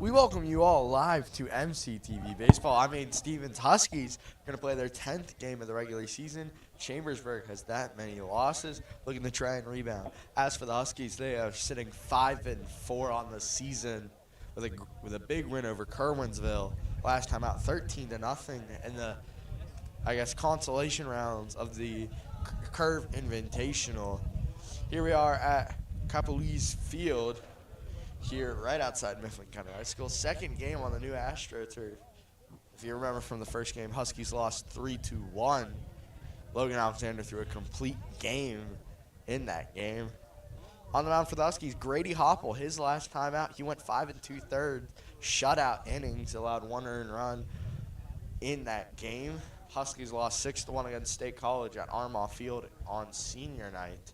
We welcome you all live to MCTV Baseball. I'm Aiden Stevens. Huskies are going to play their 10th game of the regular season. Chambersburg has that many losses, looking to try and rebound. As for the Huskies, they are sitting 5-4 on the season with a big win over Kerwinsville last time out, 13-0 in the, consolation rounds of the Curve Invitational. Here we are at Capoli's Field, here right outside Mifflin County High School. Second game on the new AstroTurf. If you remember from the first game, Huskies lost 3-1. Logan Alexander threw a complete game in that game. On the mound for the Huskies, Grady Hopple, his last time out, he went 5 2/3 shutout innings, allowed one earned run in that game. Huskies lost 6-1 against State College at Armaugh Field on senior night.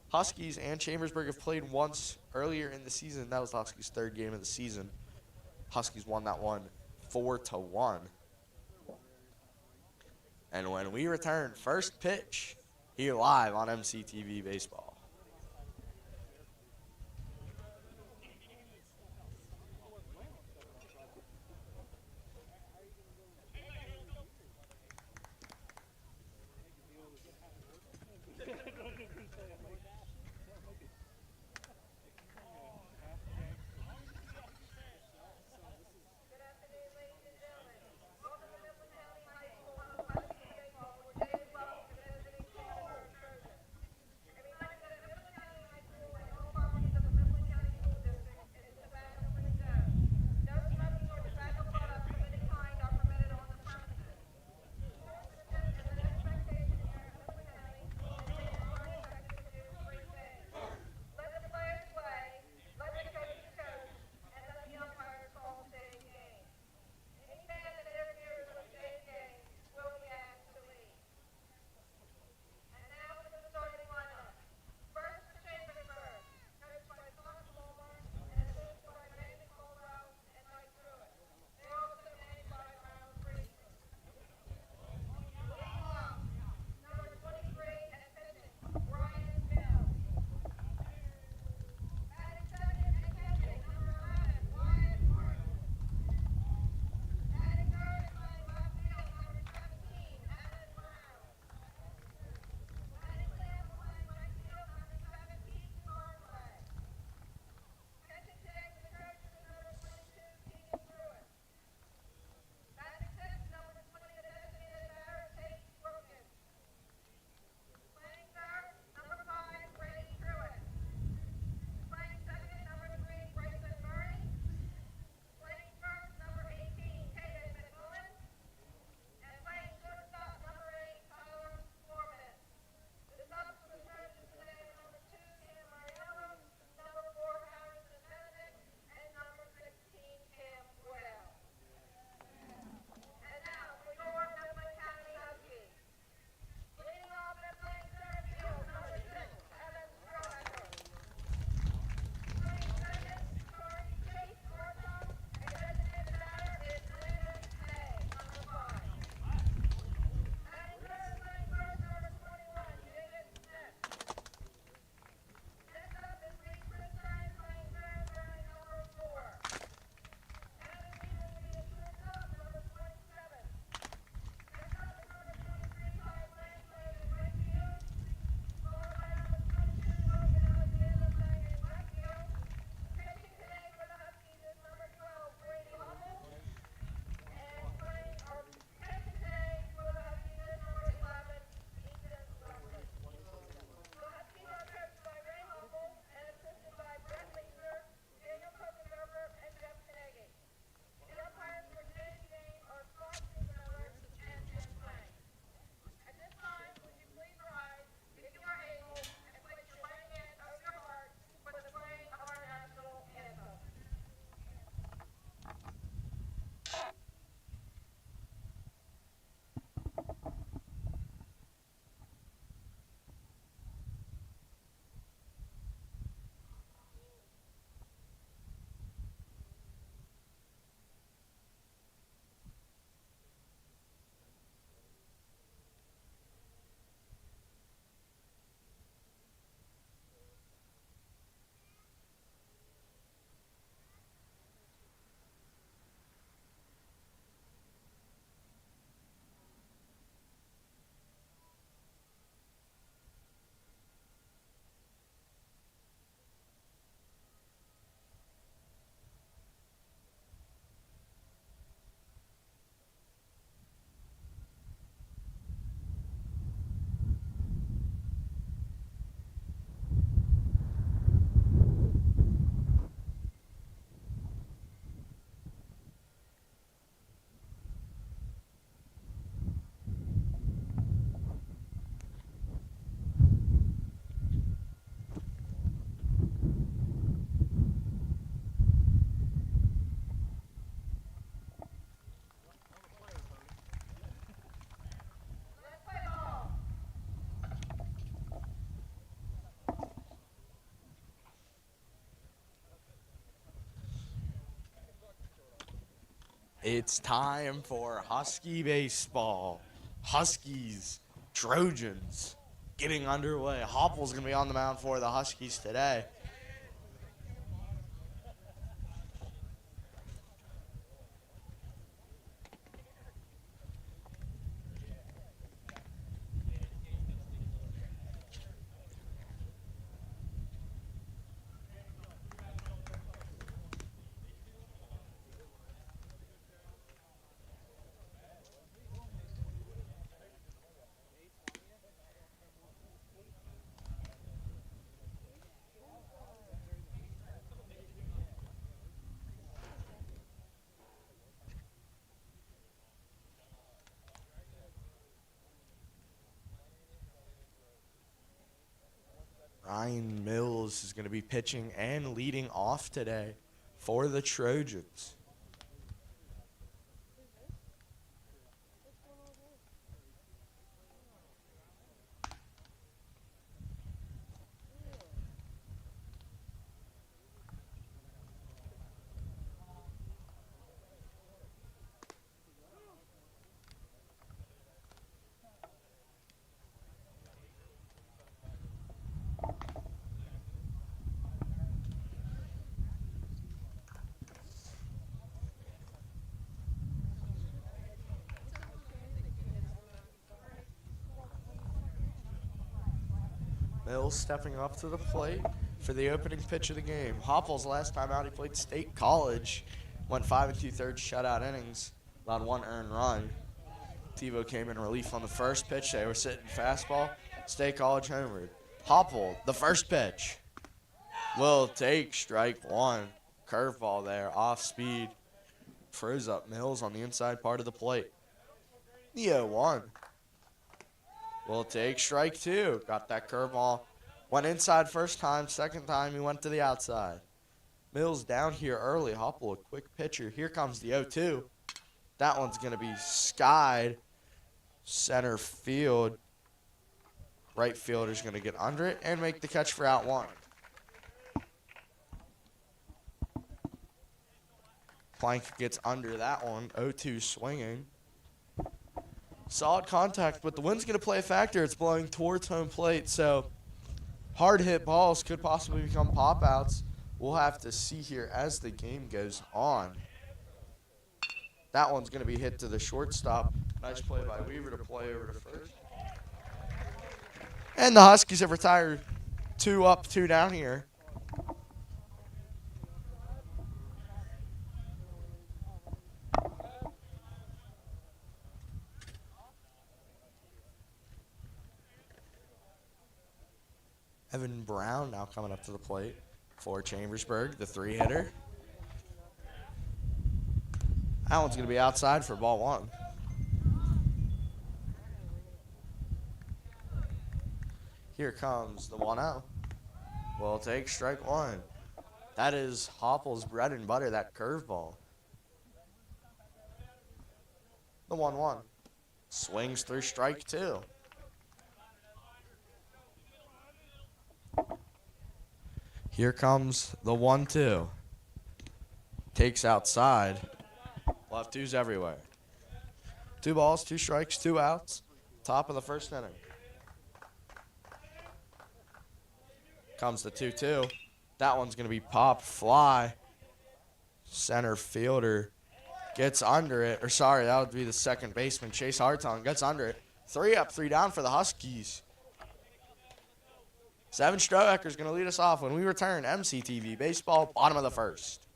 Huskies and Chambersburg have played once earlier in the season. That was the Huskies' third game of the season. Huskies won that one 4-1. And when we return, first pitch here live on MCTV Baseball. It's time for Husky baseball. Huskies, Trojans, getting underway. Hopple's going to be on the mound for the Huskies today. Ryan Mills is going to be pitching and leading off today for the Trojans. Mills stepping up to the plate for the opening pitch of the game. Hopple's last time out, he played State College. Went 5 2/3 shutout innings, allowed 1 earned run. TiVo came in relief on the first pitch. They were sitting fastball. State College homered. Hopple, the first pitch. Will take strike 1. Curveball there, off speed. Froze up Mills on the inside part of the plate. The 0-1. Will take strike 2. Got that curveball. Went inside first time. Second time, he went to the outside. Mills down here early. Hopple, a quick pitcher. Here comes the 0-2. That one's going to be skied. Center field. Right fielder's going to get under it and make the catch for out 1. Plank gets under that one. 0-2 swinging. Solid contact, but the wind's going to play a factor. It's blowing towards home plate, so hard hit balls could possibly become pop outs. We'll have to see here as the game goes on. That one's going to be hit to the shortstop. Nice play by Weaver to play over to first. And the Huskies have retired 2 up, 2 down here. Evan Brown now coming up to the plate for Chambersburg, the 3-hitter. That one's going to be outside for ball 1. Here comes the 1-0. Will take strike 1. That is Hopple's bread and butter, that curveball. The 1-1. Swings through strike 2. Here comes the 1-2. Takes outside. Left 2s everywhere. 2 balls, 2 strikes, 2 outs. Top of the first inning. Comes the 2-2. That one's going to be pop fly. Center fielder gets under it. Or sorry, that would be the second baseman. Chase Hartung gets under it. 3 up, 3 down for the Huskies. Seven Strohecker is going to lead us off when we return. MCTV Baseball, bottom of the first.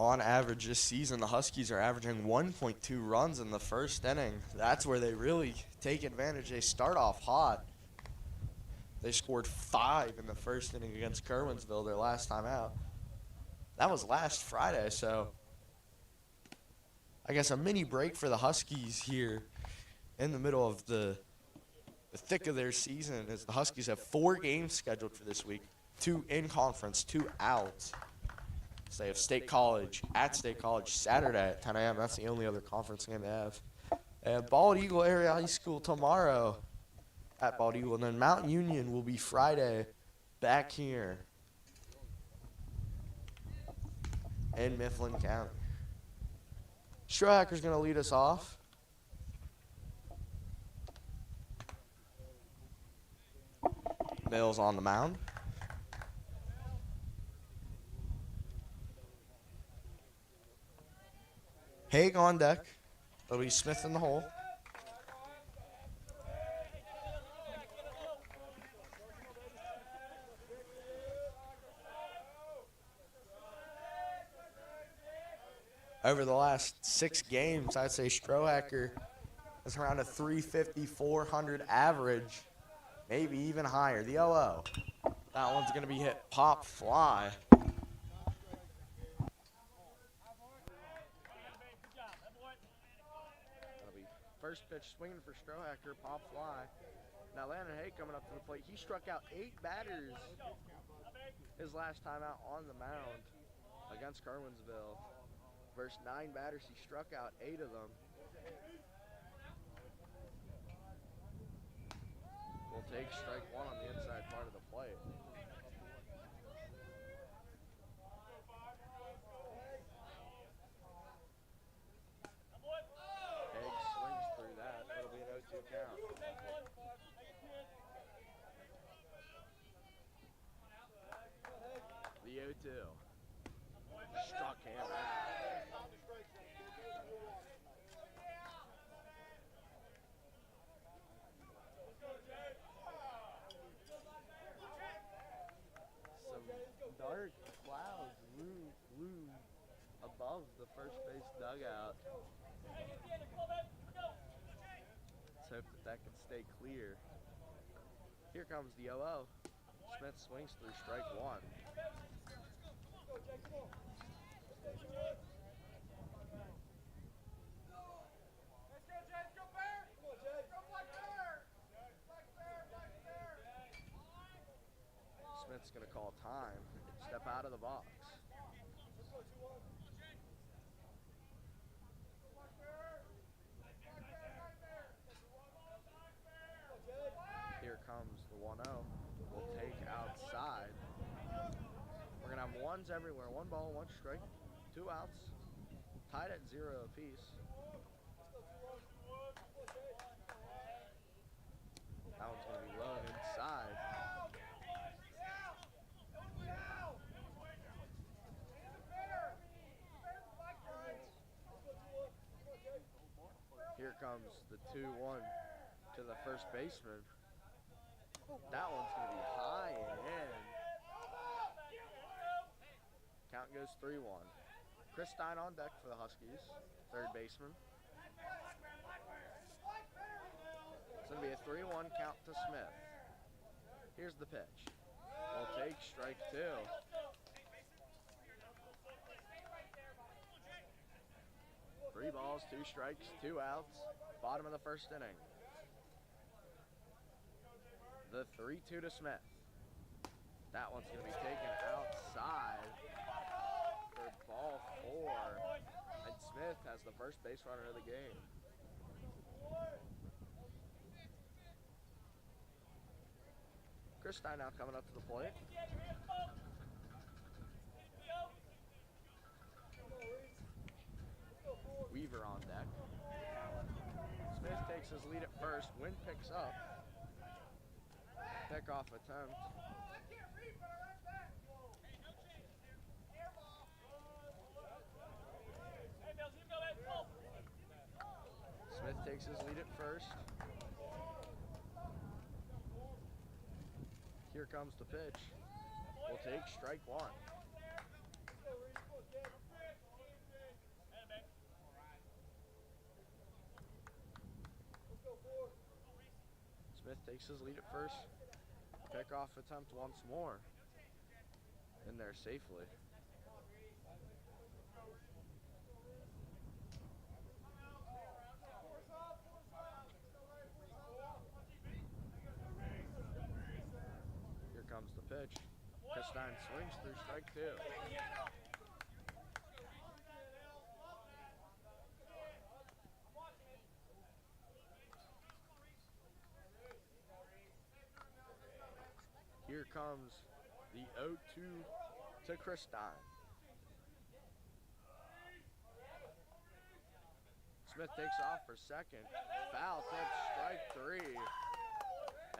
On average this season, the Huskies are averaging 1.2 runs in the first inning. That's where they really take advantage. They start off hot. They scored 5 in the first inning against Kerwinsville, their last time out. That was last Friday, so I guess a mini break for the Huskies here in the middle of the thick of their season, as the Huskies have 4 games scheduled for this week, 2 in conference, 2 out. So they have State College at State College Saturday at 10 a.m. That's the only other conference game they have. They have Bald Eagle Area High School tomorrow at Bald Eagle. And then Mount Union will be Friday back here in Mifflin County. Strohacker's going to lead us off. Mills on the mound. Haig on deck. It'll be Smith in the hole. Over the last 6 games, I'd say Strohacker is around a 350, 400 average, maybe even higher. The 0-0. That one's going to be hit pop fly. First pitch swinging for Strohacker, pop fly. Now Landon Hay coming up to the plate. He struck out 8 batters his last time out on the mound against Kerwinsville. First 9 batters, he struck out 8 of them. We'll take strike 1 on the inside part of the plate. Count. The 0-2. Struck him out. Some dark clouds loom above the first base dugout. Hope that can stay clear. Here comes the 0-0. Smith swings through strike 1. Smith's going to call time. Step out of the box. Here comes the 1-0. We'll take outside. We're going to have ones everywhere. 1 ball, 1 strike, 2 outs. Tied at 0 apiece. That one's going to be low inside. Here comes the 2-1 to the first baseman. That one's going to be high and in. Count goes 3-1. Chris Stein on deck for the Huskies, third baseman. It's going to be a 3-1 count to Smith. Here's the pitch. We'll take strike 2. Three balls, 2 strikes, 2 outs. Bottom of the first inning. The 3-2 to Smith. That one's going to be taken outside for ball 4. And Smith has the first base runner of the game. Chris Stein now coming up to the plate. Weaver on deck. Smith takes his lead at first. Wind picks up. Pickoff attempt. Smith takes his lead at first. Here comes the pitch. We'll take strike 1. Smith takes his lead at first. Pickoff attempt once more. In there safely. Here comes the pitch. Christine swings through strike two. Here comes the 0-2 to Christine. Smith takes off for second. Foul tip, strike three.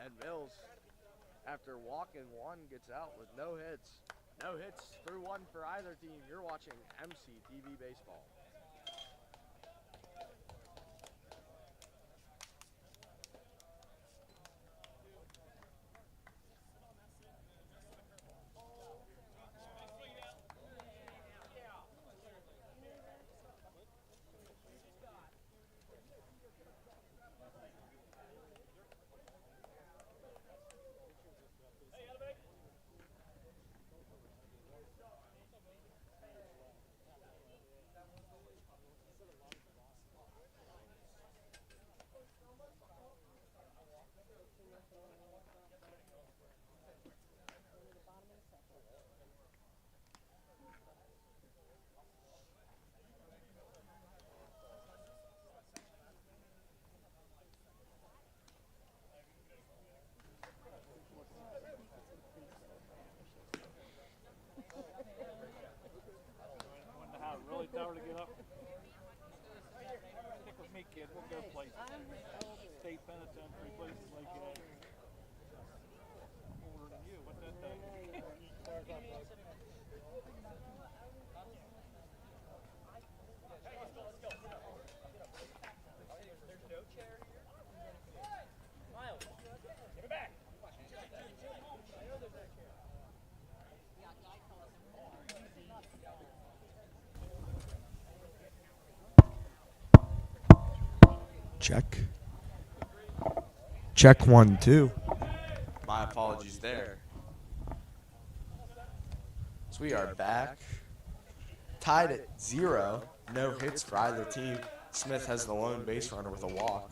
And Mills, after walking one, gets out with no hits. No hits through one for either team. You're watching MCTV Baseball. Really tower to get up. Stick with me, kid. We'll go places. State penitentiary, places like that. I'm older than you. What's that thing? Let's go. There's no chair here. Miles, give it back. I know there's no chair. Check. Check 1-2. My apologies there. So we are back. Tied at 0. No hits for either team. Smith has the lone base runner with a walk.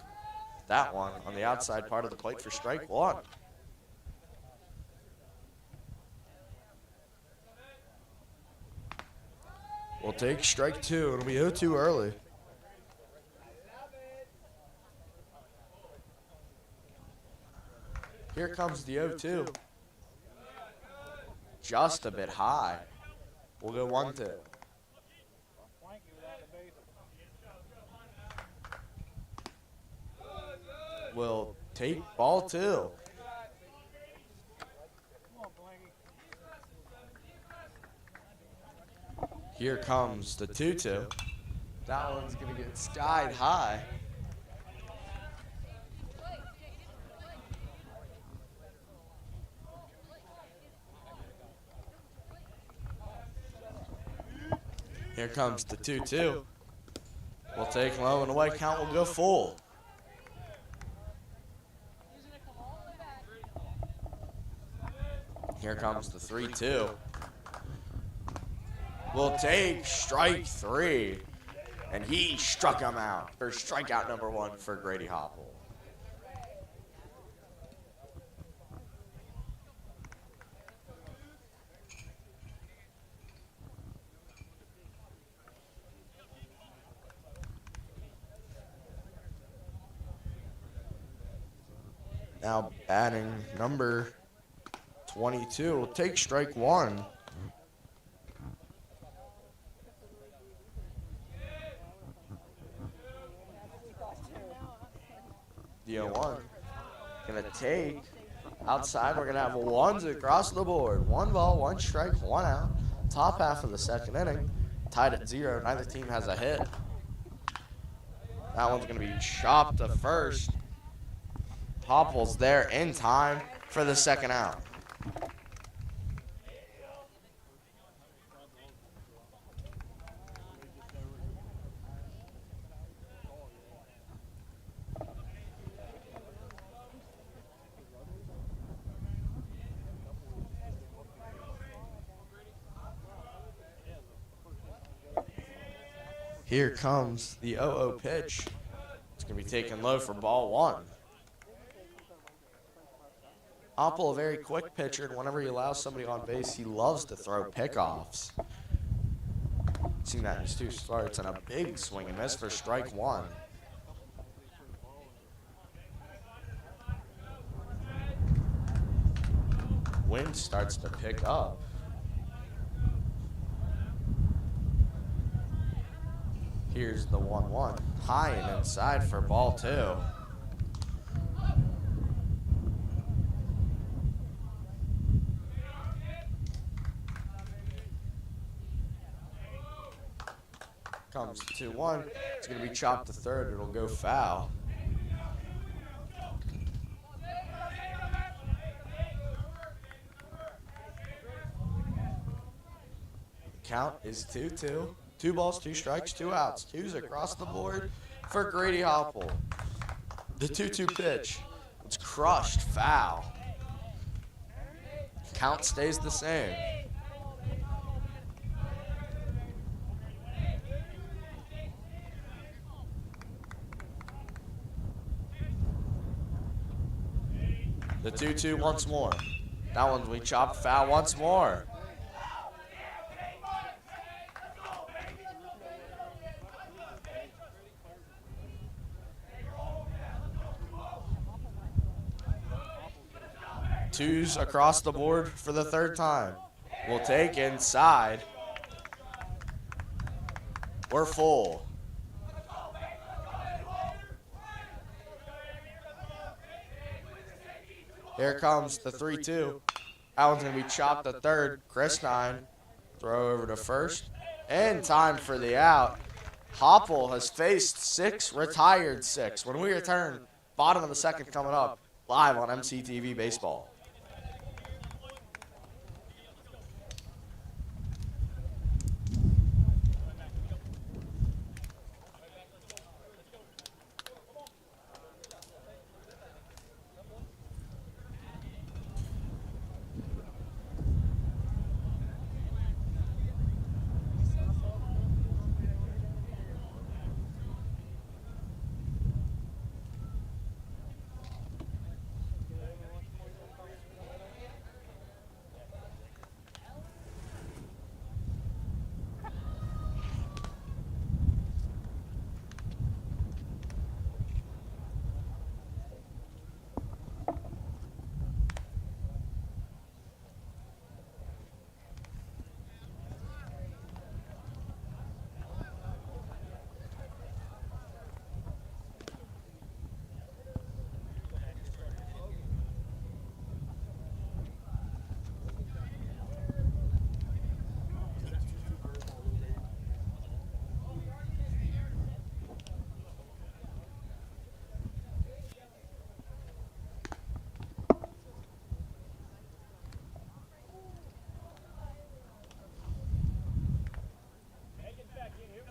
That one on the outside part of the plate for strike one. We'll take strike two. It'll be 0-2 early. Here comes the 0-2. Just a bit high. We'll go 1-2. We'll take ball two. Here comes the 2-2. That one's going to get skied high. Here comes the 2-2. We'll take low and away. Count will go full. Here comes the 3-2. We'll take strike three. And he struck him out for strikeout number one for Grady Hopple. Now batting number 22 will take strike one. The 0-1. Gonna take outside. We're gonna have ones across the board. 1 ball, 1 strike, 1 out. Top half of the second inning. Tied at 0. Neither team has a hit. That one's gonna be chopped to first. Hopple's there in time for the second out. Here comes the 0-0 pitch. It's going to be taken low for ball one. Oppel, a very quick pitcher, and whenever he allows somebody on base, he loves to throw pickoffs. Seen that in his 2 starts, and a big swing and miss for strike one. Wind starts to pick up. Here's the 1-1. High and inside for ball two. Comes 2-1. It's going to be chopped to third. It'll go foul. Count is 2-2. 2 balls, 2 strikes, 2 outs. 2s across the board for Grady Oppel. The 2-2 pitch. It's crushed, foul. Count stays the same. The 2-2 once more. That one we chopped foul once more. Twos across the board for the third time. We'll take inside. We're full. Here comes the 3-2. That one's going to be chopped to third. Chris 9. Throw over to first. And time for the out. Oppel has faced 6, retired 6. When we return, bottom of the second coming up, live on MCTV Baseball.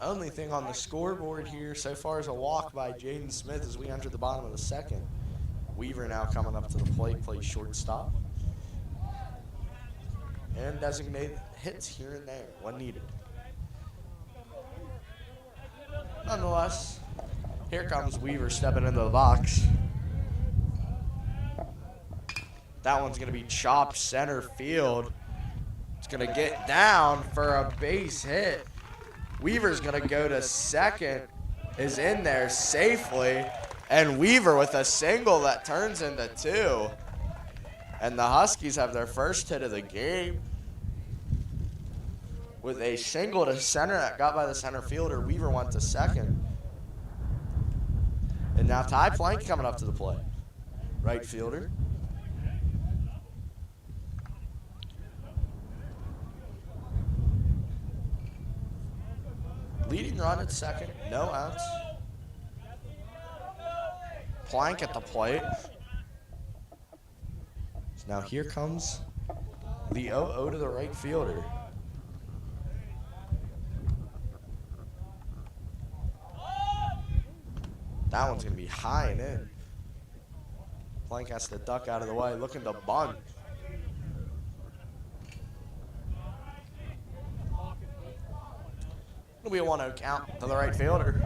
Only thing on the scoreboard here so far is a walk by Jaden Smith as we enter the bottom of the second. Weaver now coming up to the plate, plays shortstop. And designated hits here and there when needed. Nonetheless, here comes Weaver stepping into the box. That one's going to be chopped center field. It's going to get down for a base hit. Weaver's going to go to second, is in there safely, and Weaver with a single that turns into 2. And the Huskies have their first hit of the game with a single to center that got by the center fielder. Weaver went to second. And now Ty Plank coming up to the plate. Right fielder. Leading run at second, no outs. Plank at the plate. So now here comes the 0-0 to the right fielder. That one's going to be high and in. Plank has to duck out of the way, looking to bunt. It'll be a 1-0 count to the right fielder.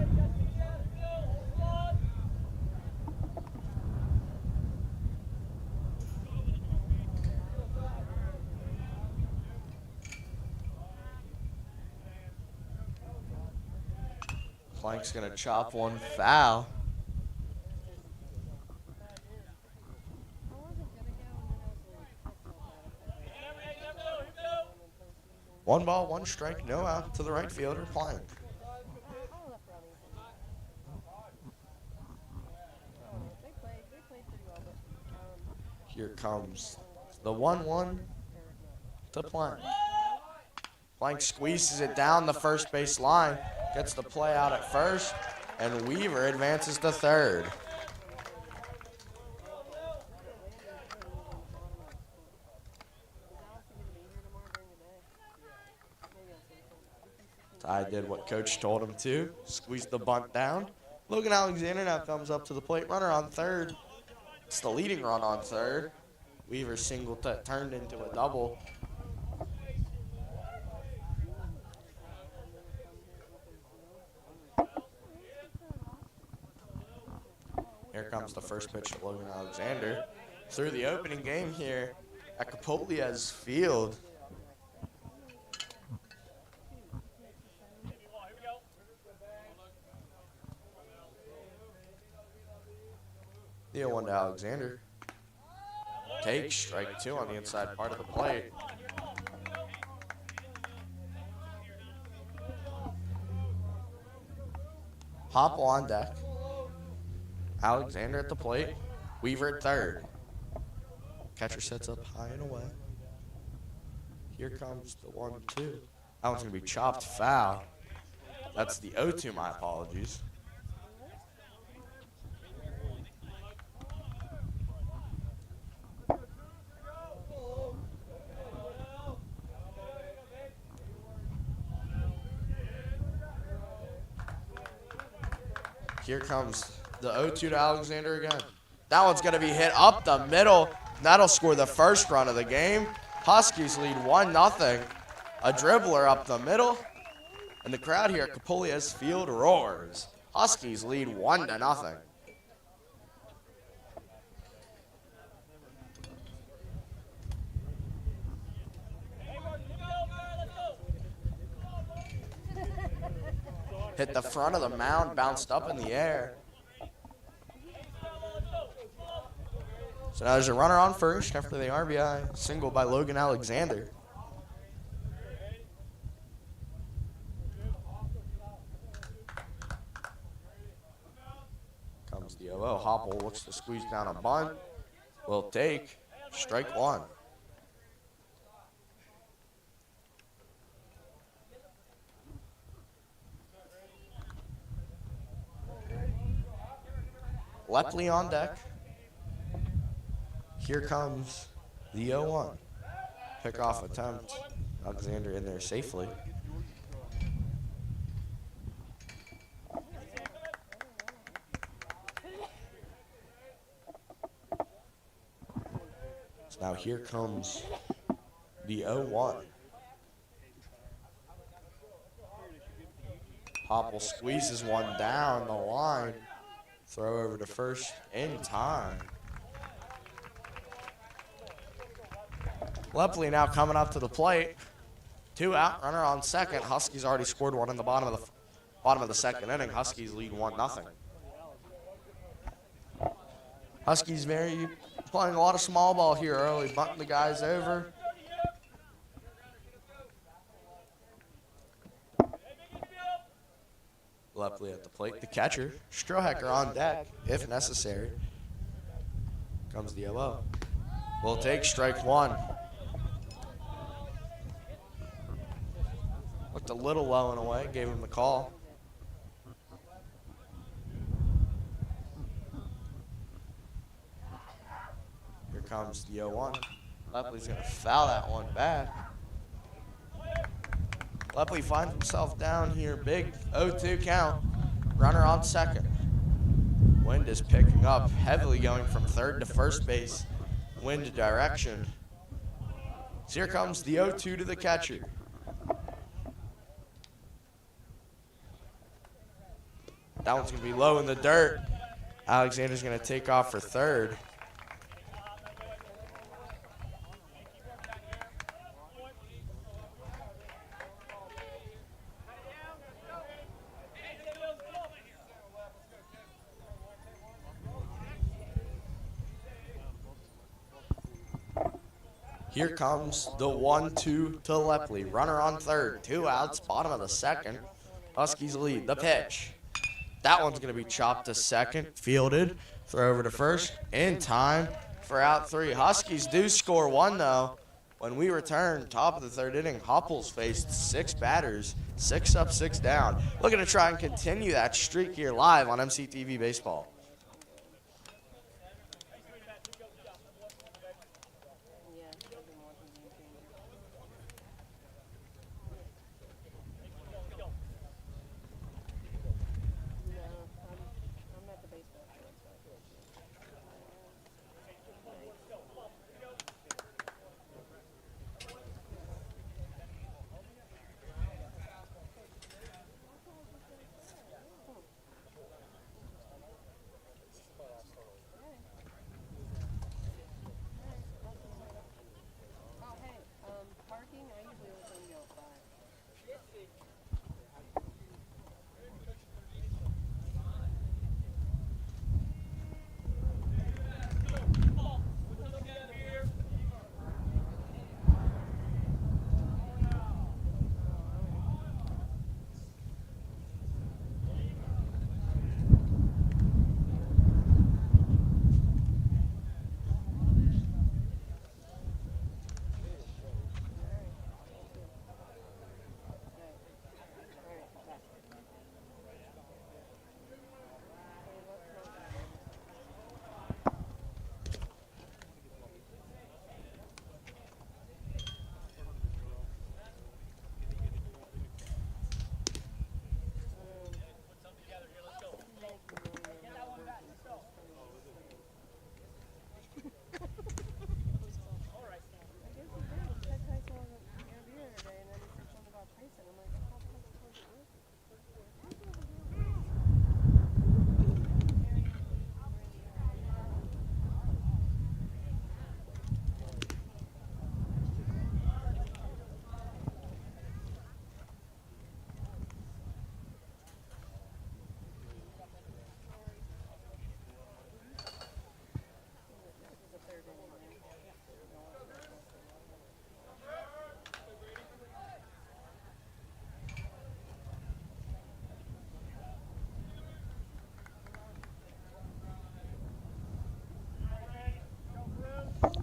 Plank's going to chop one foul. One ball, one strike, no out to the right fielder, Plank. Here comes the 1-1 to Plank. Plank squeezes it down the first base line, gets the play out at first, and Weaver advances to third. Ty did what coach told him to, squeeze the bunt down. Logan Alexander now comes up to the plate, runner on third. It's the leading run on third. Weaver single turned into a double. Here comes the first pitch to Logan Alexander. Through the opening game here at Capolia's Field. The 0-1 to Alexander. Takes strike two on the inside part of the plate. Hopple on deck. Alexander at the plate. Weaver at third. Catcher sets up high and away. Here comes the 1-2. That one's going to be chopped foul. That's the 0-2, my apologies. Here comes the 0-2 to Alexander again. That one's going to be hit up the middle. That'll score the first run of the game. Huskies lead 1-0. A dribbler up the middle. And the crowd here at Capolia's Field roars. Huskies lead 1-0. Hit the front of the mound, bounced up in the air. So now there's a runner on first after the RBI single by Logan Alexander. Comes the 0-0. Hopple looks to squeeze down a bunt. Will take strike one. Lepley on deck. Here comes the 0-1. Pickoff attempt. Alexander in there safely. So now here comes the 0-1. Hopple squeezes one down the line. Throw over to first in time. Lepley now coming up to the plate. 2 out, runner on second. Huskies already scored one in the bottom of the second inning. Huskies lead 1-0. Huskies playing a lot of small ball here early, bunting the guys over. Lepley at the plate. The catcher, Strohecker on deck, if necessary. Comes the 0-0. Will take strike one. Looked a little low and away, gave him the call. Here comes the 0-1. Lepley's going to foul that one back. Lepley finds himself down here, big 0-2 count. Runner on second. Wind is picking up, heavily going from third to first base. Wind direction. So here comes the 0-2 to the catcher. That one's going to be low in the dirt. Alexander's going to take off for third. Here comes the 1-2 to Lepley. Runner on third. 2 outs, bottom of the second. Huskies lead. The pitch. That one's going to be chopped to second. Fielded. Throw over to first. In time for out 3. Huskies do score 1, though. When we return, top of the third inning, Hopples faced 6 batters. 6 up, 6 down. Looking to try and continue that streak here live on MCTV Baseball.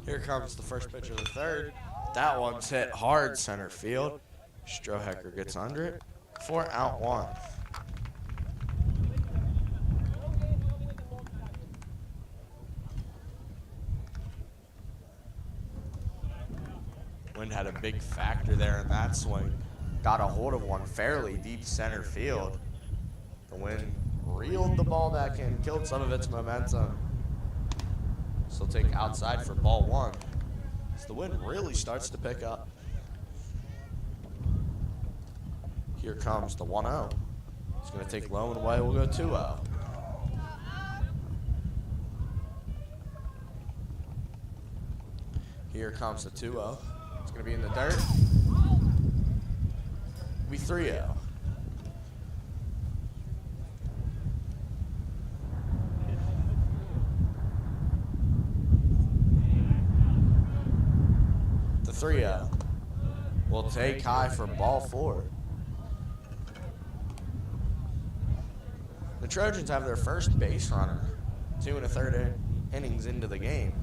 Here comes the first pitch of the third. That one's hit hard center field. Strohecker gets under it for out 1. Wind had a big factor there in that swing. Got a hold of one fairly deep center field. The wind reeled the ball back in, killed some of its momentum. So take outside for ball 1. As the wind really starts to pick up. Here comes the 1-0. It's going to take low and away. We'll go 2-0. Here comes the 2-0. It's going to be in the dirt. We 3-0. The 3-0 will take high for ball 4. The Trojans have their first base runner 2 1/3 innings into the game.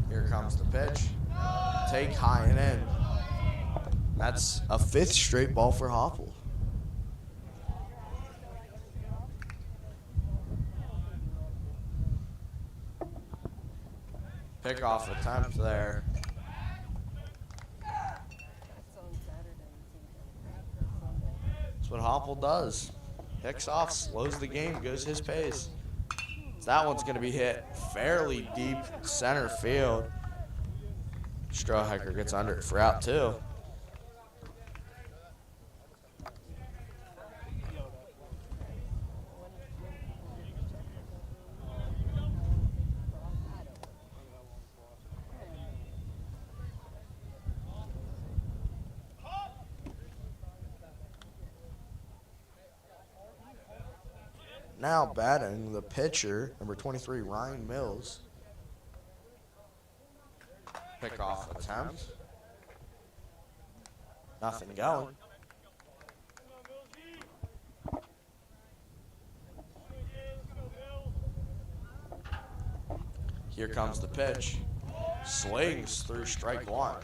Here comes the pitch. Take high and in. That's a 5th straight ball for Hopple. Pickoff attempt there. That's what Hopple does. Picks off, slows the game, goes his pace. So that one's going to be hit fairly deep center field. Strohiker gets under it for out 2. Now batting the pitcher, number 23, Ryan Mills. Pickoff attempt. Nothing going. Here comes the pitch. Slings through strike 1.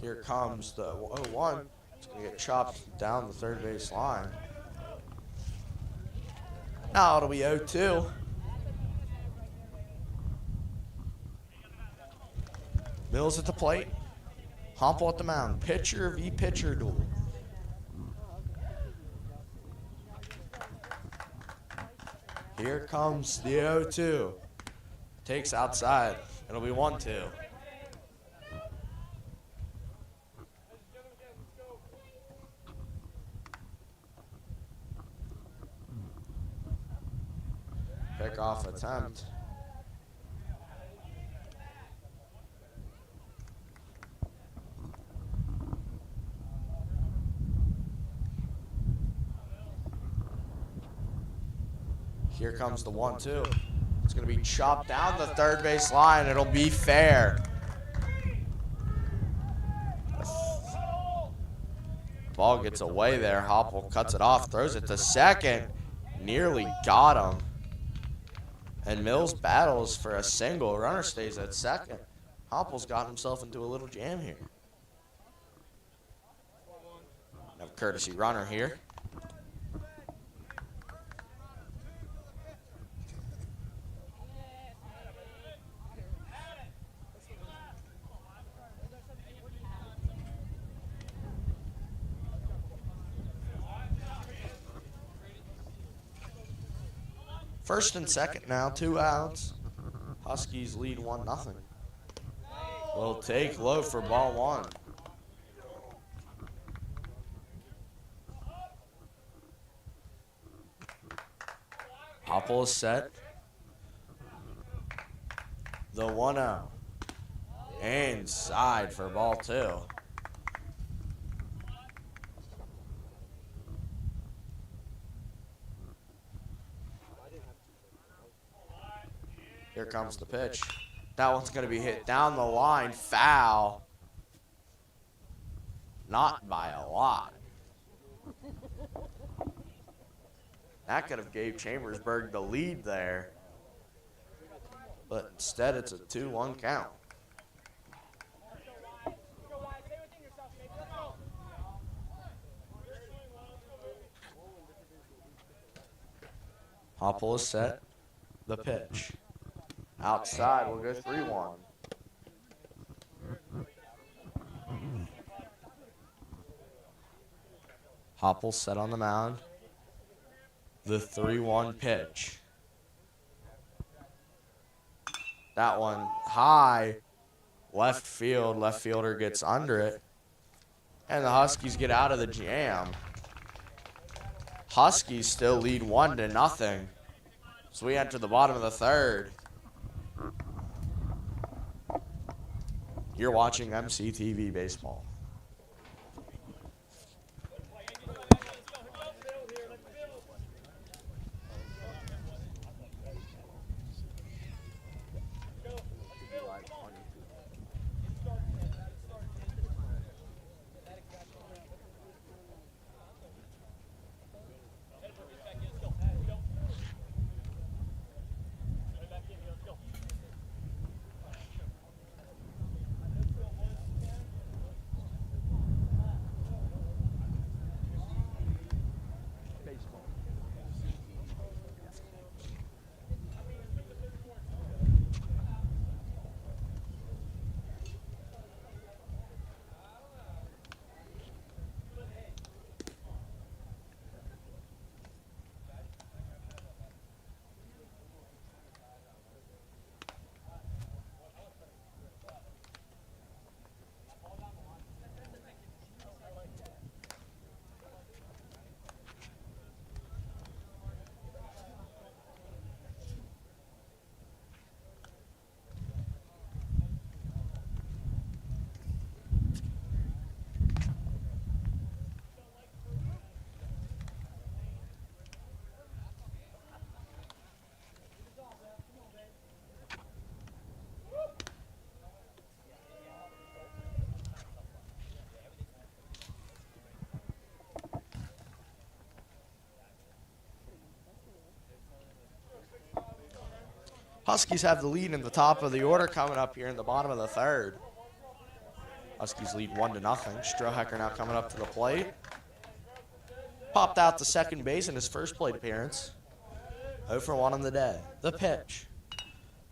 Here comes the 0-1. It's going to get chopped down the third base line. Now it'll be 0-2. Mills at the plate. Hopple at the mound. Pitcher v. pitcher duel. Here comes the 0-2. Takes outside. It'll be 1-2. Pickoff attempt. Here comes the 1-2. It's going to be chopped down the third base line. It'll be fair. Ball gets away there. Hopple cuts it off, throws it to second. Nearly got him. And Mills battles for a single. Runner stays at second. Hopple's got himself into a little jam here. Have a courtesy runner here. First and second now, 2 outs. Huskies lead 1-0. Will take low for ball 1. Hopple is set. The 1-0. Inside for ball 2. Here comes the pitch. That one's going to be hit down the line. Foul. Not by a lot. That could have gave Chambersburg the lead there. But instead, it's a 2-1 count. Hopple is set. The pitch. Outside, we'll go 3-1. Hopple set on the mound. The 3-1 pitch. That one high, left field. Left fielder gets under it. And the Huskies get out of the jam. Huskies still lead 1-0. So we enter the bottom of the third. You're watching MCTV Baseball. Huskies have the lead in the top of the order coming up here in the bottom of the third. Huskies lead 1-0. Strohecker now coming up to the plate. Popped out to second base in his first plate appearance. 0 for 1 on the day. The pitch.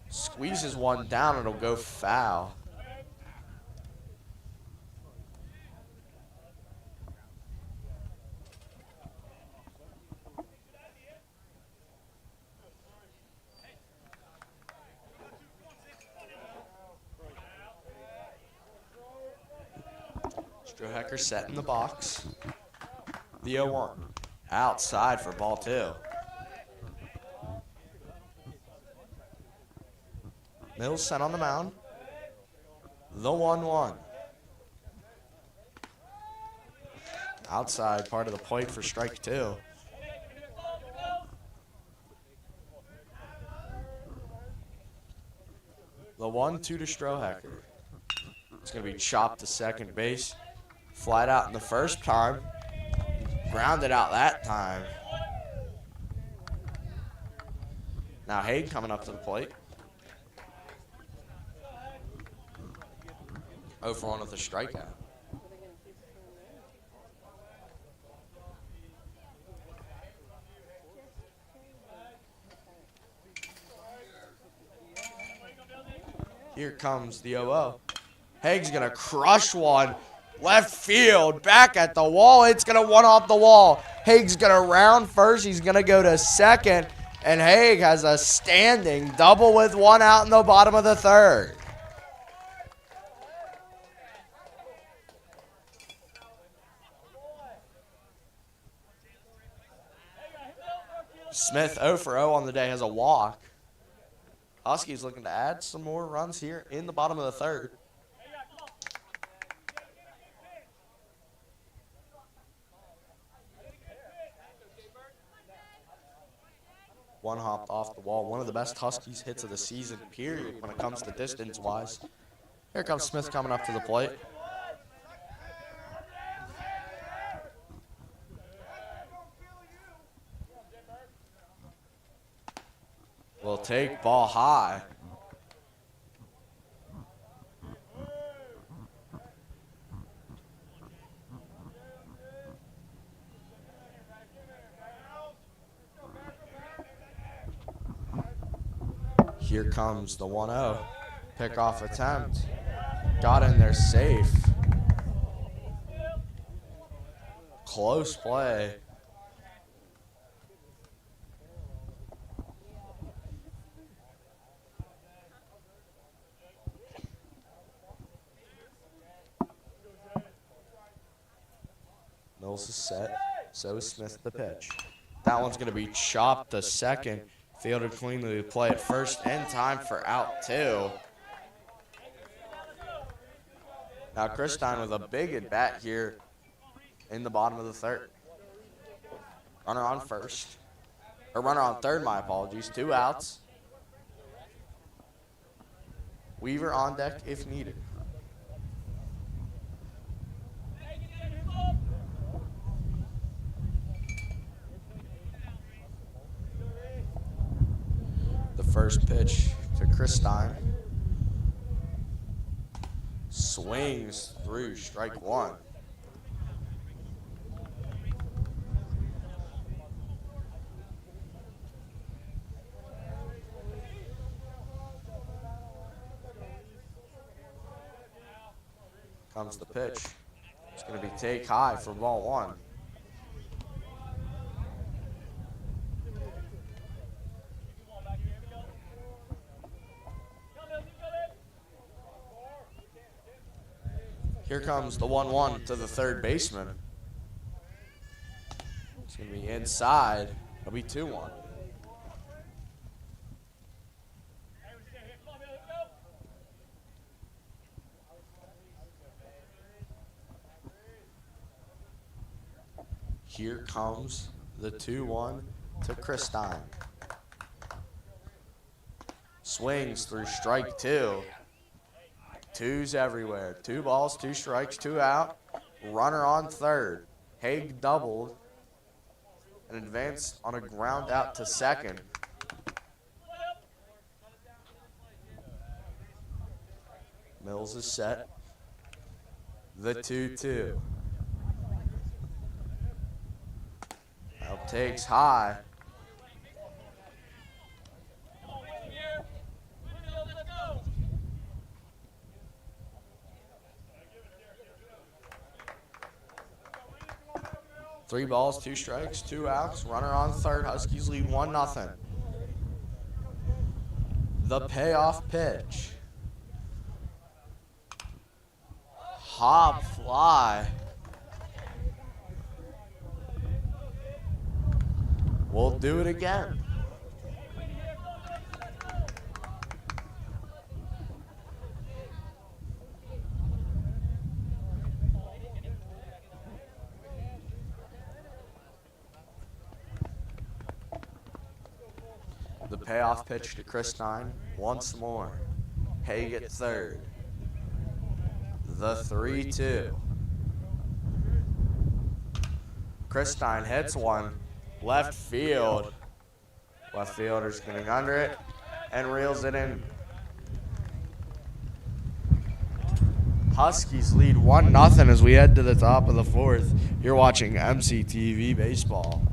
Squeezes one down, it'll go foul. Strohecker set in the box. The 0-1. Outside for ball 2. Mills set on the mound. The 1-1. Outside part of the plate for strike 2. The 1-2 to Strohecker. It's going to be chopped to second base. Flied out in the first time. Grounded out that time. Now Haig coming up to the plate. 0 for 1 with a strikeout. Here comes the 0-0. Haig's going to crush one. Left field, back at the wall. It's going to one off the wall. Haig's going to round first. He's going to go to second. And Haig has a standing double with 1 out in the bottom of the third. Smith 0 for 0 on the day, has a walk. Huskies looking to add some more runs here in the bottom of the third. One hopped off the wall. One of the best Huskies hits of the season, period, when it comes to distance-wise. Here comes Smith coming up to the plate. Will take ball high. Here comes the 1-0. Pickoff attempt. Got in there safe. Close play. Mills is set. So is Smith the pitch. That one's going to be chopped to second. Fielded cleanly to play at first in time for out 2. Now Christine with a big at bat here in the bottom of the third. Runner on first. Or runner on third, my apologies. 2 outs. Weaver on deck if needed. First pitch to Christine. Swings through strike 1. Comes the pitch. It's going to be take high for ball 1. Here comes the 1-1 to the third baseman. It's going to be inside. It'll be 2-1. Here comes the 2-1 to Christine. Swings through strike 2. 2s everywhere. 2 balls, 2 strikes, 2 out. Runner on third. Haig doubled and advanced on a ground out to second. Mills is set. The 2-2. Help takes high. Three balls, 2 strikes, 2 outs. Runner on third. Huskies lead 1-0. The payoff pitch. Hop fly. We'll do it again. The payoff pitch to Chris Stein once more. Haig at third. The 3-2. Chris Stein hits one. Left field. Left fielder's getting under it and reels it in. Huskies lead 1-0 as we head to the top of the 4th. You're watching MCTV Baseball.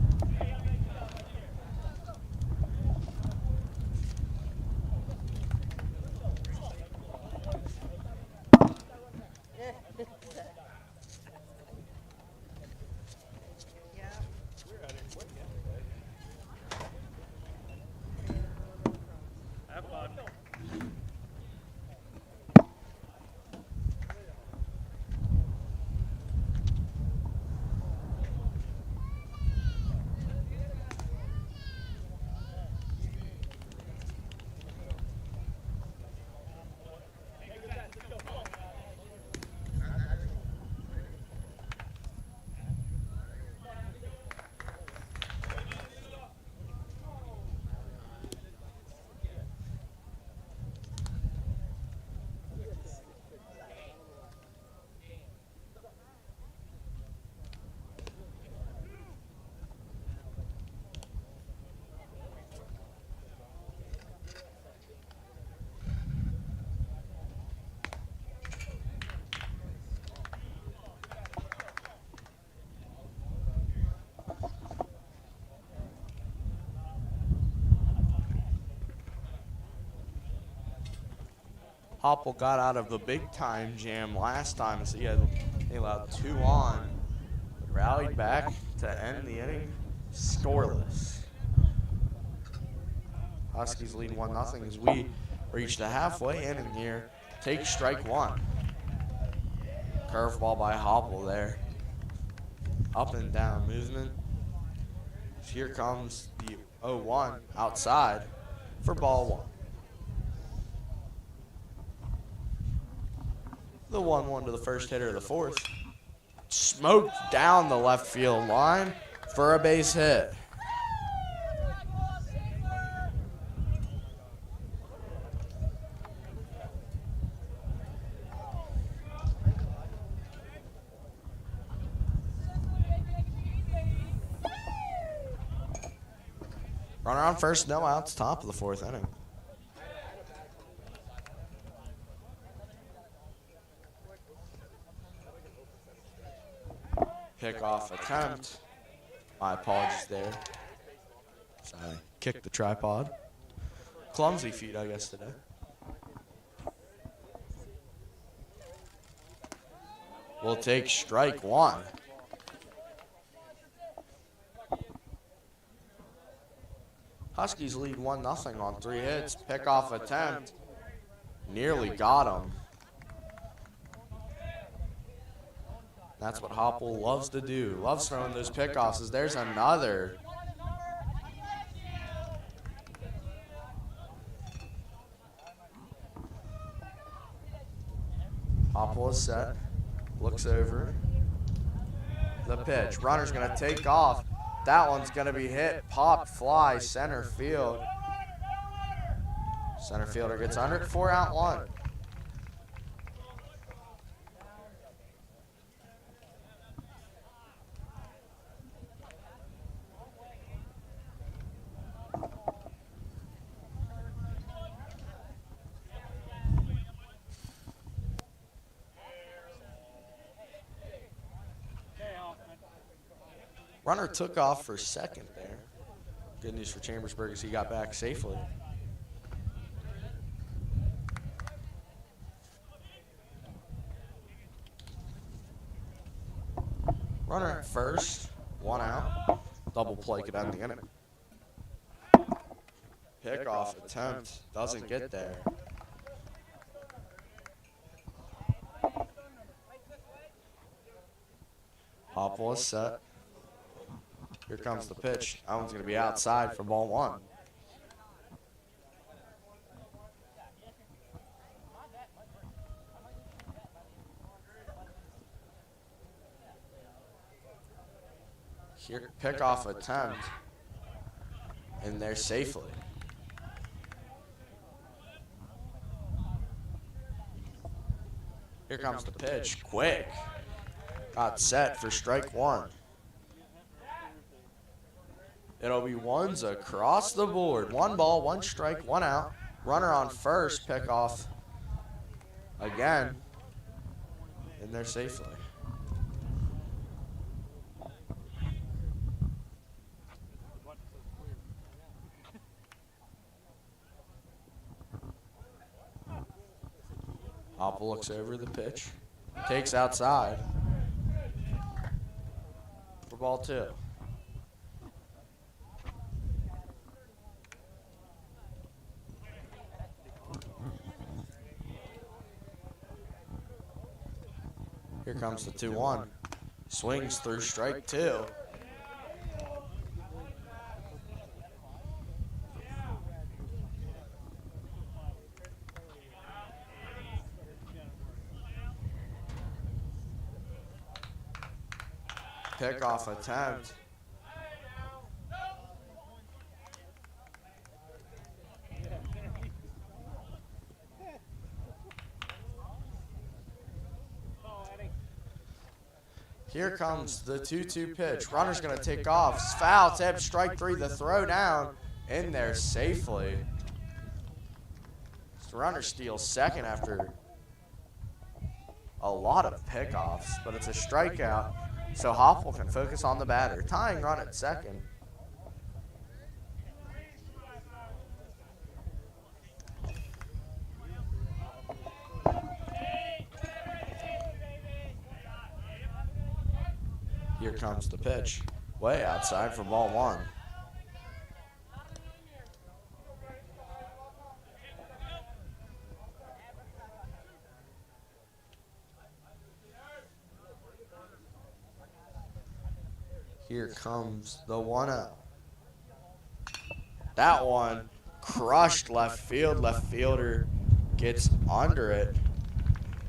Hopple got out of the big-time jam last time, so he allowed 2 on. Rallied back to end the inning scoreless. Huskies lead 1-0 as we reach the halfway inning here. Take strike 1. Curveball by Hopple there. Up and down movement. Here comes the 0-1 outside for ball 1. The 1-1 to the first hitter of the 4th. Smoked down the left field line for a base hit. Runner on first, no outs, top of the 4th inning. Pickoff attempt. My apologies there. Sorry, kicked the tripod. Clumsy feet, I guess, today. We'll take strike 1. Huskies lead 1-0 on 3 hits. Pickoff attempt. Nearly got him. That's what Hopple loves to do. Loves throwing those pickoffs. As there's another. Hopple is set. Looks over. The pitch. Runner's going to take off. That one's going to be hit. Pop fly center field. Center fielder gets under it. 4 out 1. Runner took off for second there. Good news for Chambersburg as he got back safely. Runner at first, 1 out. Double play could end the inning. Pickoff attempt doesn't get there. Hopple is set. Here comes the pitch. That one's going to be outside for ball 1. Here, pickoff attempt. In there safely. Here comes the pitch. Quick. Got set for strike 1. It'll be ones across the board. 1 ball, 1 strike, 1 out. Runner on first, pick off again. In there safely. Hopple looks over the pitch. Takes outside. For ball 2. Here comes the 2-1. Swings through strike 2. Pickoff attempt. Here comes the 2-2 pitch. Runner's going to take off. Foul tip, strike 3. The throw down in there safely. The runner steals second after a lot of pickoffs, but it's a strikeout. So Hopple can focus on the batter. Tying run at second. Here comes the pitch. Way outside for ball 1. Here comes the 1-0. That one crushed left field. Left fielder gets under it.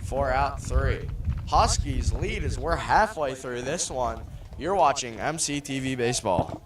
4 out, 3. Huskies lead as we're halfway through this one. You're watching MCTV Baseball.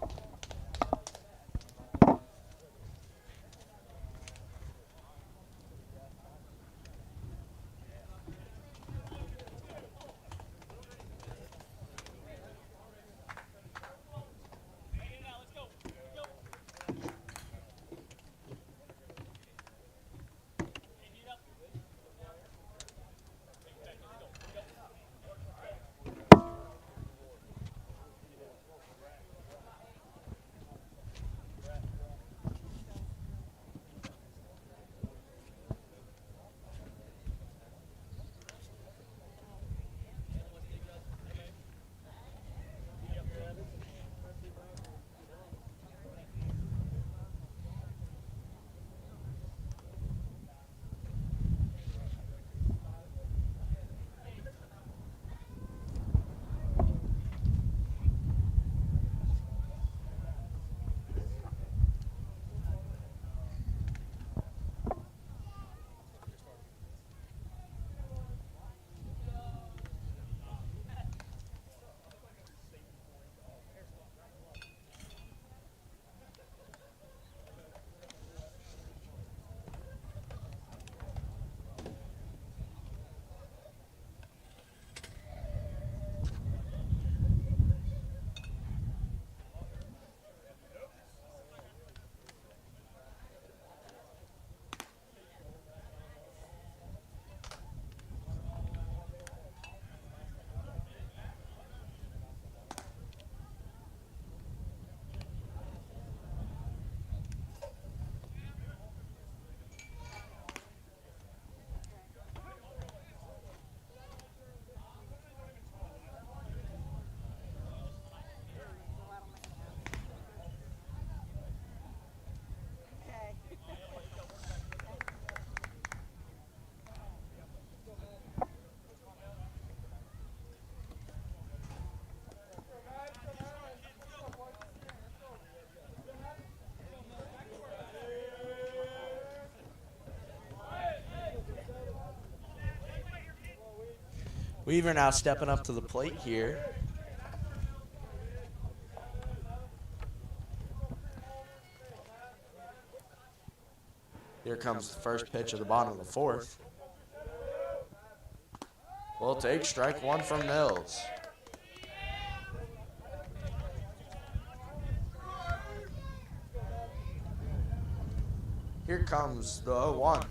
Weaver now stepping up to the plate here. Here comes the first pitch of the bottom of the fourth. We'll take strike one from Mills. Here comes the 0-1.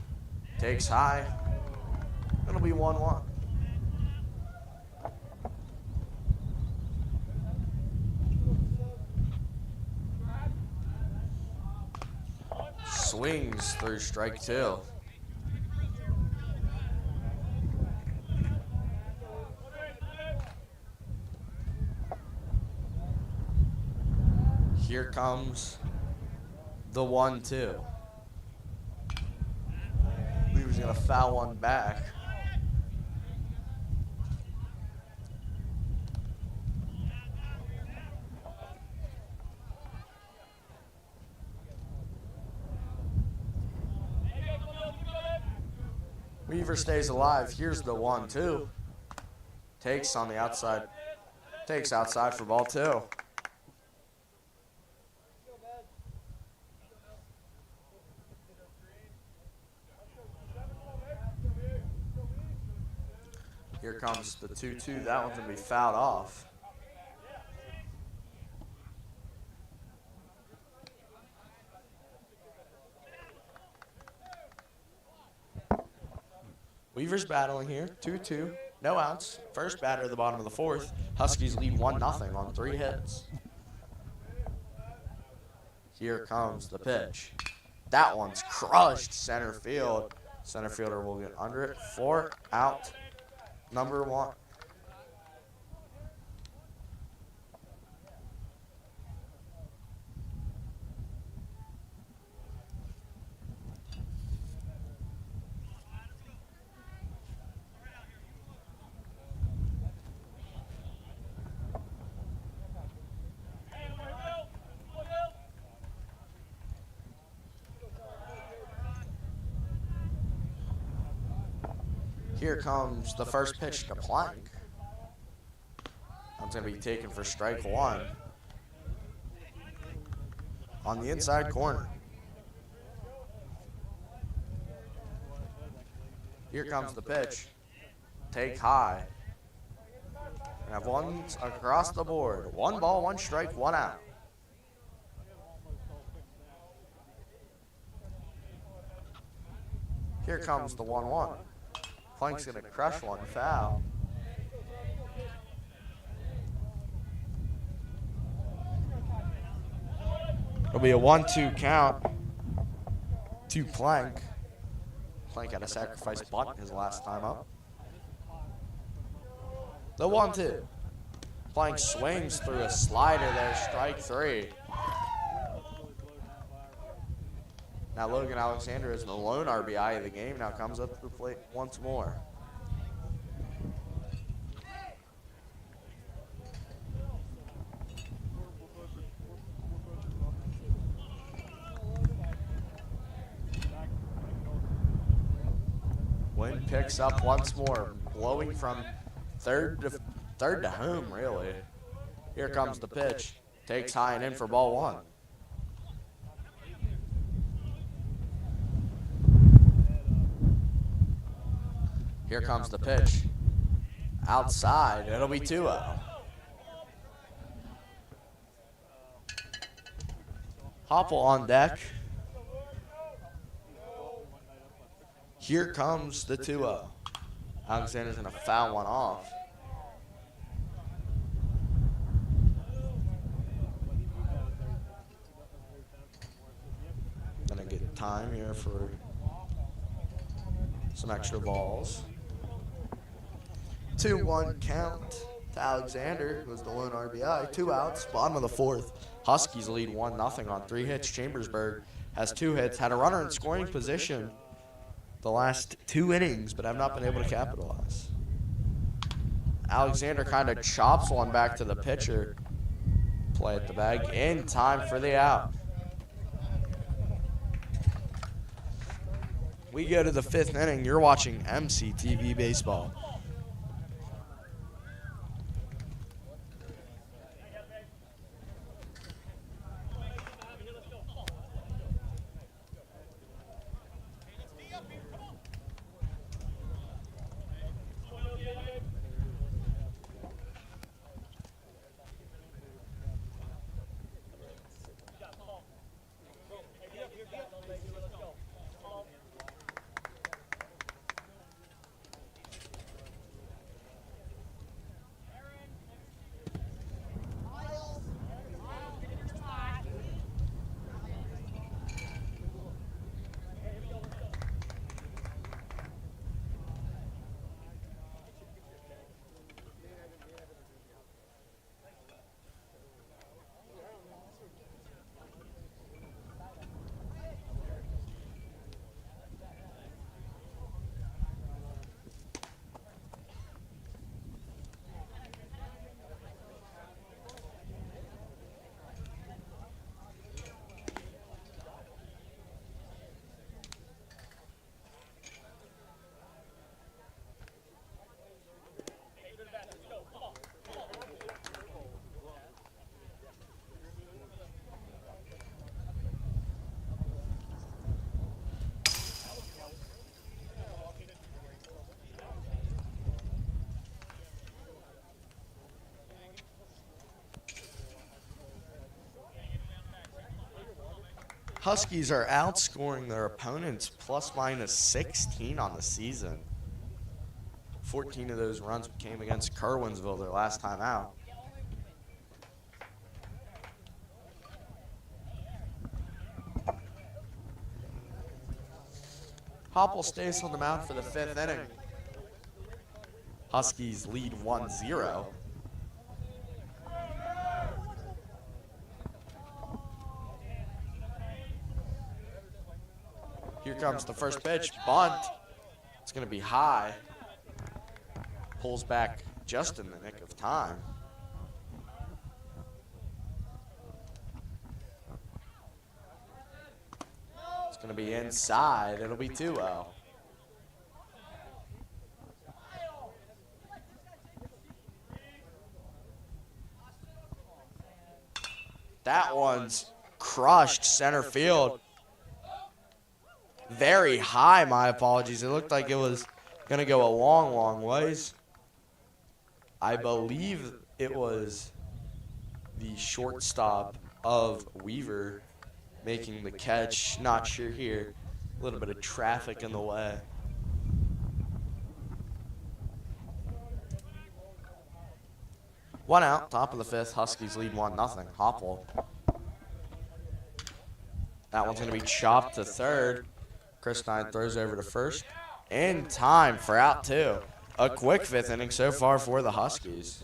Takes high. It'll be 1-1. Swings through strike two. Here comes the 1-2. Weaver's gonna foul one back. Weaver stays alive. Here's the 1-2. Takes on the outside. Takes outside for ball two. Here comes the 2-2. That one's going to be fouled off. Weaver's battling here. 2-2. No outs. First batter at the bottom of the fourth. Huskies lead 1-0 on 3 hits. Here comes the pitch. That one's crushed center field. Center fielder will get under it. 4 out. Number 1. Here comes the first pitch to Plank. That's going to be taken for strike one. On the inside corner. Here comes the pitch. Take high. We have ones across the board. 1 ball, 1 strike, 1 out. Here comes the 1-1. Plank's going to crush one foul. It'll be a 1-2 count to Plank. Plank had a sacrifice bunt his last time up. The 1-2. Plank swings through a slider there, strike 3. Now Logan Alexander is the lone RBI of the game. Now comes up to the plate once more. Wind picks up once more, blowing from third to home, really. Here comes the pitch. Takes high and in for ball 1. Here comes the pitch. Outside. It'll be 2-0. Hopple on deck. Here comes the 2-0. Alexander's going to foul one off. Going to get time here for some extra balls. 2-1 count to Alexander, who was the lone RBI. 2 outs, bottom of the fourth. Huskies lead 1-0 on 3 hits. Chambersburg has 2 hits, had a runner in scoring position the last 2 innings, but have not been able to capitalize. Alexander kind of chops one back to the pitcher. Play at the bag, in time for the out. We go to the 5th inning. You're watching MCTV Baseball. Huskies are outscoring their opponents ±16 on the season. 14 of those runs came against Kerwinsville their last time out. Hopple stays on the mound for the 5th inning. Huskies lead 1-0. Here comes the first pitch, bunt. It's going to be high. Pulls back just in the nick of time. It's going to be inside. It'll be 2-0. That one's crushed center field. Very high, my apologies. It looked like it was going to go a long, long ways. I believe it was the shortstop of Weaver making the catch. Not sure here. A little bit of traffic in the way. One out, top of the 5th. Huskies lead 1-0. Hopple. That one's going to be chopped to 3rd. Chris Nine throws over to 1st. In time for out 2. A quick 5th inning so far for the Huskies.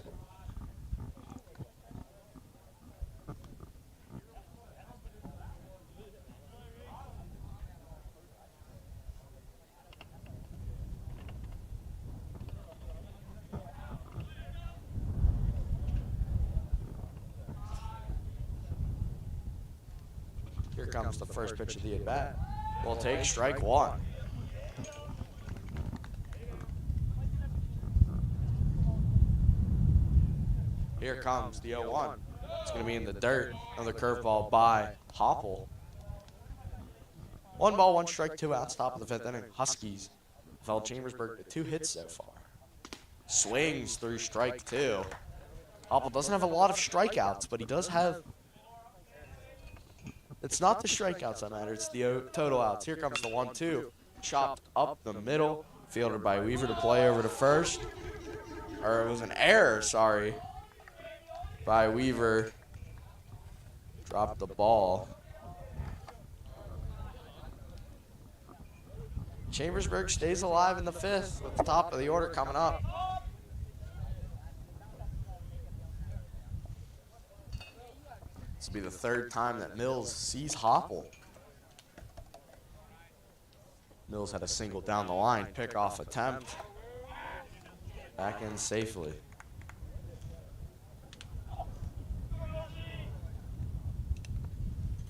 Here comes the first pitch of the at-bat. We'll take strike 1. Here comes the 0-1. It's going to be in the dirt. Another curveball by Hopple. 1 ball, 1 strike, 2 outs, top of the 5th inning. Huskies held Chambersburg to 2 hits so far. Swings through strike 2. Hopple doesn't have a lot of strikeouts, but he does have... It's not the strikeouts that matter, it's the total outs. Here comes the 1-2. Chopped up the middle. Fielded by Weaver to play over to 1st. Or it was an error, sorry. By Weaver. Dropped the ball. Chambersburg stays alive in the 5th with the top of the order coming up. This will be the 3rd time that Mills sees Hopple. Mills had a single down the line, pickoff attempt. Back in safely.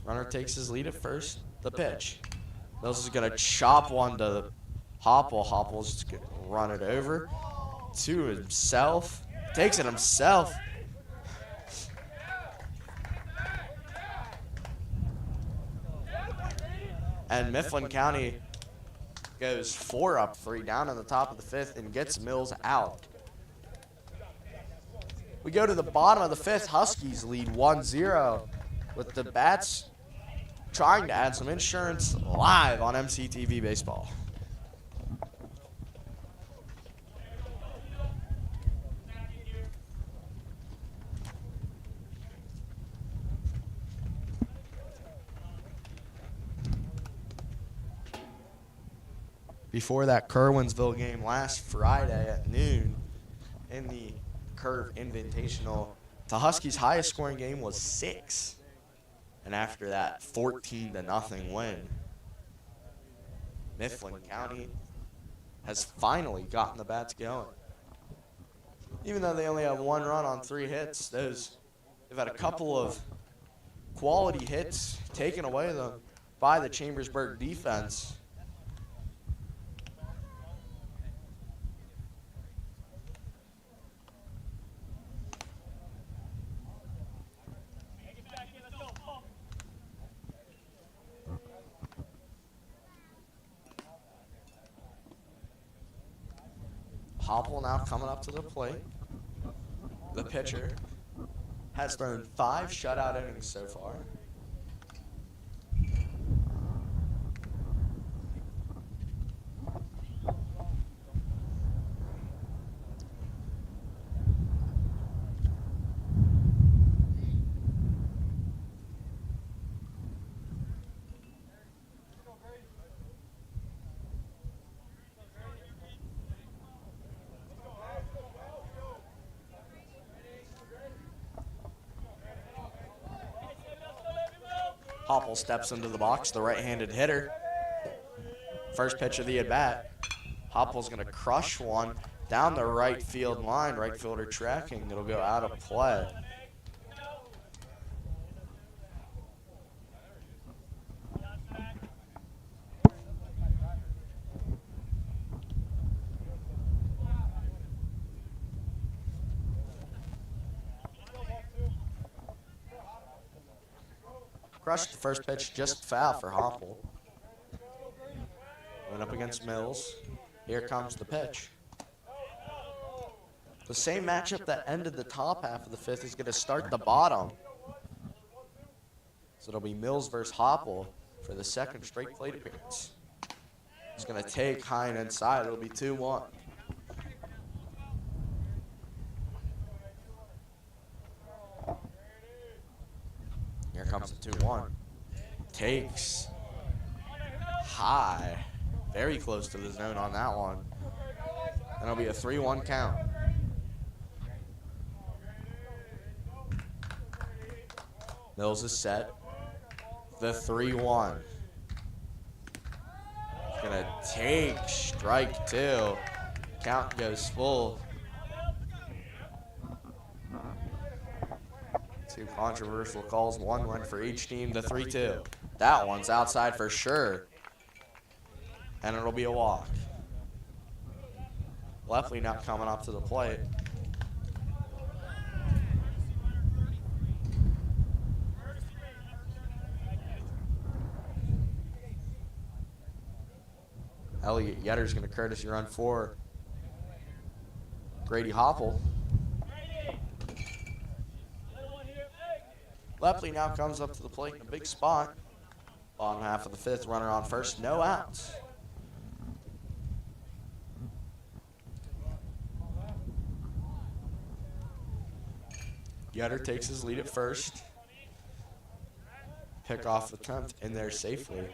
Runner takes his lead at 1st. The pitch. Mills is going to chop one to Hopple. Hopple's just going to run it over to himself. Takes it himself. And Mifflin County goes 4 up, 3 down in the top of the 5th and gets Mills out. We go to the bottom of the 5th. Huskies lead 1-0 with the Bats trying to add some insurance live on MCTV Baseball. Before that Kerwinsville game last Friday at noon in the Curve Invitational, the Huskies' highest scoring game was 6. And after that 14-0 win, Mifflin County has finally gotten the Bats going. Even though they only have 1 run on 3 hits, they've had a couple of quality hits taken away them by the Chambersburg defense. Hopple now coming up to the plate. The pitcher has thrown 5 shutout innings so far. Hopple steps into the box, the right-handed hitter. First pitch of the at-bat. Hopple's going to crush one down the right field line. Right fielder tracking. It'll go out of play. Crushed the first pitch, just foul for Hopple. Went up against Mills. Here comes the pitch. The same matchup that ended the top half of the fifth is going to start the bottom. So it'll be Mills versus Hopple for the second straight plate appearance. It's going to take high and inside. It'll be 2-1. Here comes the 2-1. Takes high. Very close to the zone on that one. And it'll be a 3-1 count. Mills is set. The 3-1. Gonna take strike two. Count goes full. Two controversial calls. One went for each team. The 3-2. That one's outside for sure. And it'll be a walk. Leftley now coming up to the plate. Elliott Yetter's going to courtesy run for Grady Hopple. Leftley now comes up to the plate in a big spot. Bottom half of the fifth, runner on first, no outs. Yetter takes his lead at first. Pickoff attempt in there safely.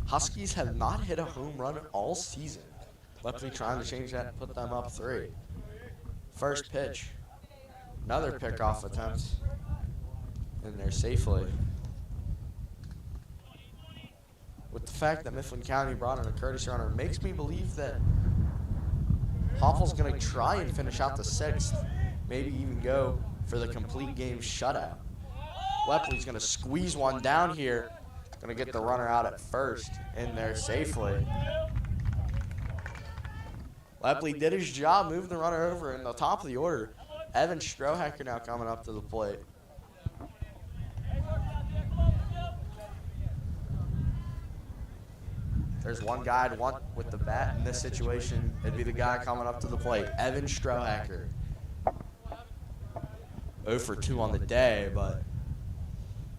Huskies have not hit a home run all season. Leftley trying to change that and put them up 3. First pitch. Another pickoff attempt in there safely. With the fact that Mifflin County brought in a courtesy runner makes me believe that Hopple's going to try and finish out the 6th. Maybe even go for the complete game shutout. Leftley's going to squeeze one down here. Going to get the runner out at first in there safely. Leftley did his job, moving the runner over in the top of the order. Evan Strohacker now coming up to the plate. There's one guy I'd want with the bat in this situation. It'd be the guy coming up to the plate, Evan Strohacker. 0 for 2 on the day, but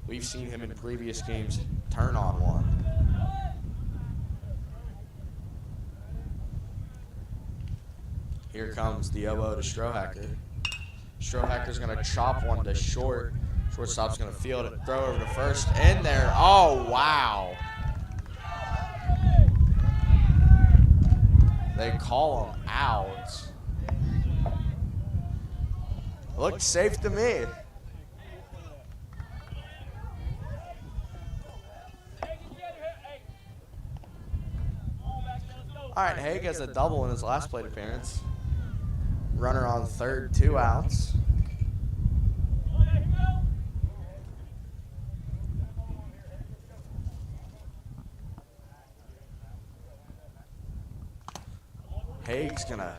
we've seen him in previous games turn on one. Here comes the 0-0 to Strohacker. Strohacker's going to chop one to short. Shortstop's going to field it, throw over to first. In there. Oh, wow. They call him out. Looked safe to me. All right, Haig has a double in his last plate appearance. Runner on third, 2 outs. Haig's going to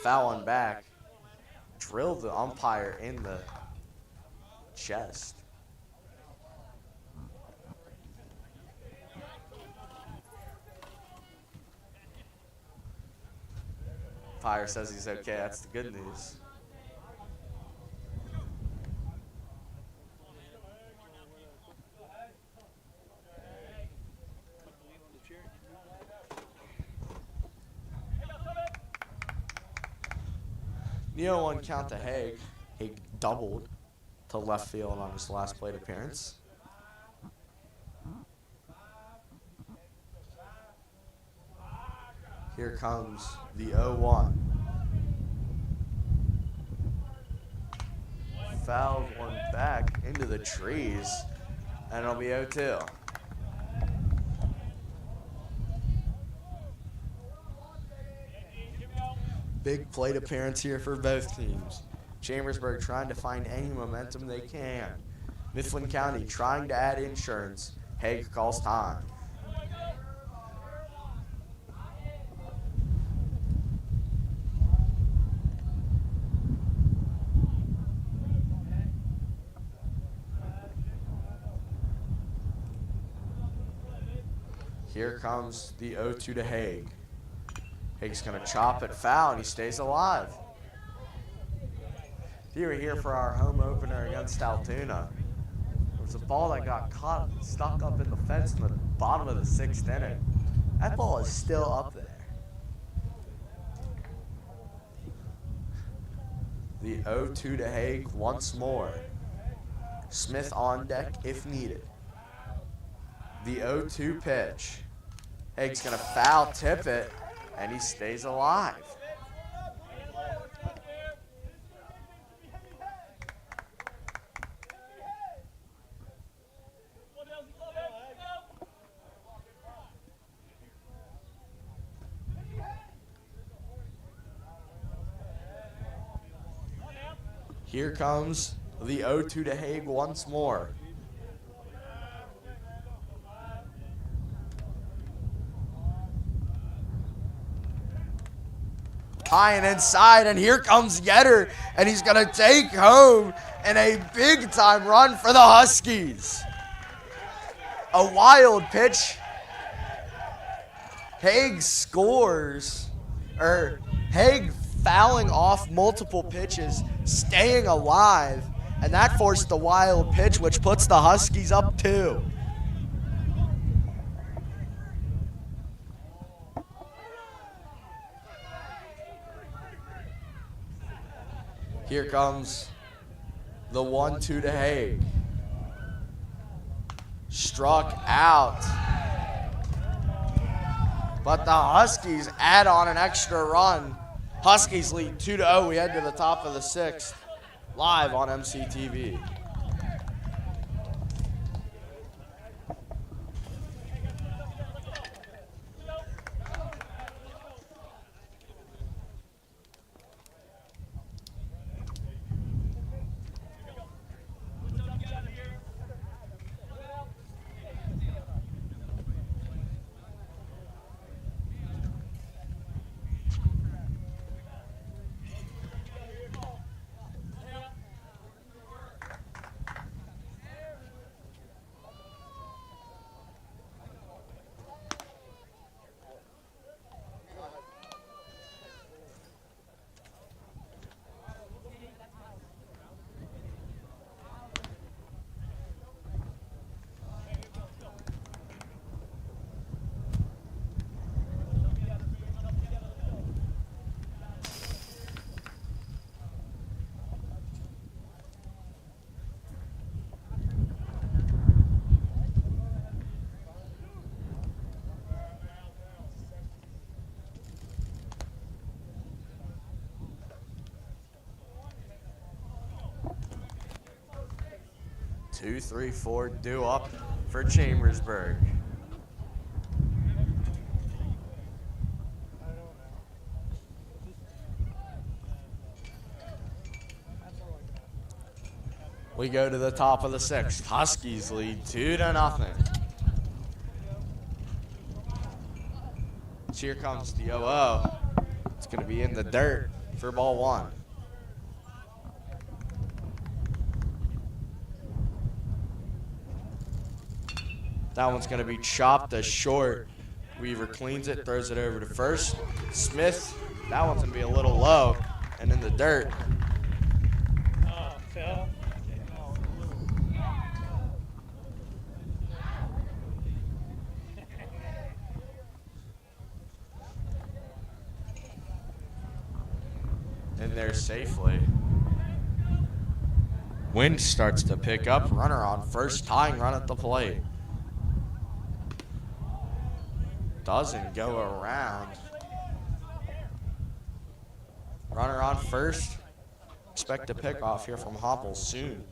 foul one back, drill the umpire in the chest. Umpire says he's okay. That's the good news. The 0-1 count to Haig. Haig doubled to left field on his last plate appearance. Here comes the 0-1. fouls one back into the trees, and it'll be 0-2. Big plate appearance here for both teams. Chambersburg trying to find any momentum they can. Mifflin County trying to add insurance. Haig calls time. Here comes the 0-2 to Haig. Haig's going to chop it foul, and he stays alive. If you were here for our home opener against Altoona, it was a ball that got caught, stuck up in the fence in the bottom of the 6th inning. That ball is still up there. The 0-2 to Haig once more. Smith on deck if needed. The 0-2 pitch. Haig's going to foul tip it, and he stays alive. Here comes the 0-2 to Haig once more. High and inside, and here comes Yetter, and he's going to take home in a big-time run for the Huskies. A wild pitch. Haig scores, or Haig fouling off multiple pitches, staying alive, and that forced the wild pitch, which puts the Huskies up 2. Here comes the 1-2 to Haig. Struck out. But the Huskies add on an extra run. Huskies lead 2-0. We head to the top of the 6th, live on MCTV. Two, three, four, due up for Chambersburg. We go to the top of the 6th. Huskies lead 2-0. Here comes the 0-0. It's going to be in the dirt for ball 1. That one's going to be chopped as short. Weaver cleans it, throws it over to first. Smith, that one's going to be a little low and in the dirt. In there safely. Wind starts to pick up. Runner on first, tying run at the plate. Doesn't go around. Runner on first. Expect a pickoff here from Hopple soon.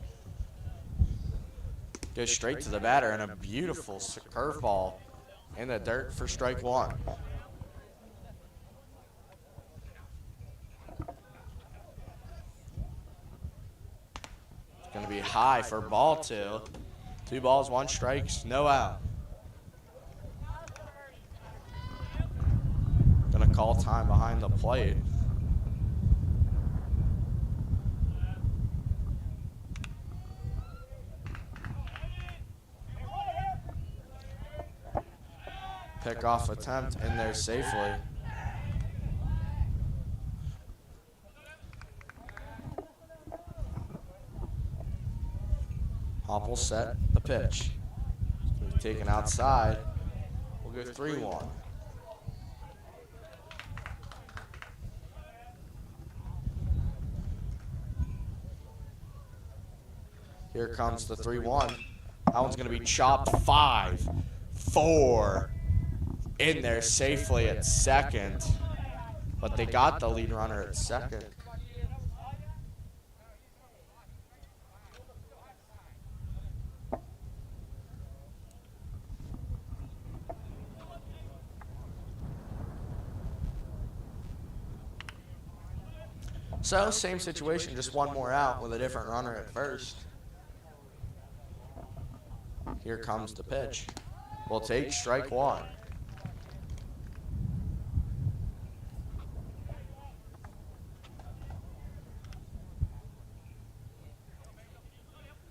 Goes straight to the batter, and a beautiful curveball in the dirt for strike one. It's going to be high for ball two. 2 balls, 1 strike, no out. Going to call time behind the plate. Pickoff attempt in there safely. Hopple set the pitch. It's going to be taken outside. We'll go 3-1. Here comes the 3-1. That one's going to be chopped 5-4. In there safely at second, but they got the lead runner at second. So same situation, just one more out with a different runner at first. Here comes the pitch. We'll take strike one.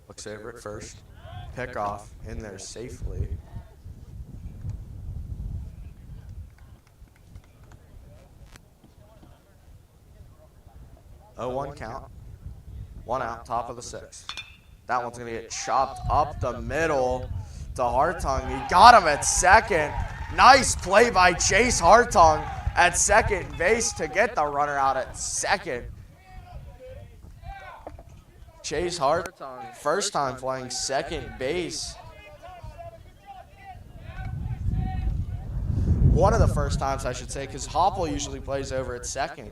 Looks over at first. Pick off in there safely. Oh, 1 count. 1 out, top of the 6th. That one's going to get chopped up the middle to Hartung. He got him at second. Nice play by Chase Hartung at second base to get the runner out at second. Chase Hartung, first time playing second base. One of the first times, I should say, because Hopple usually plays over at second.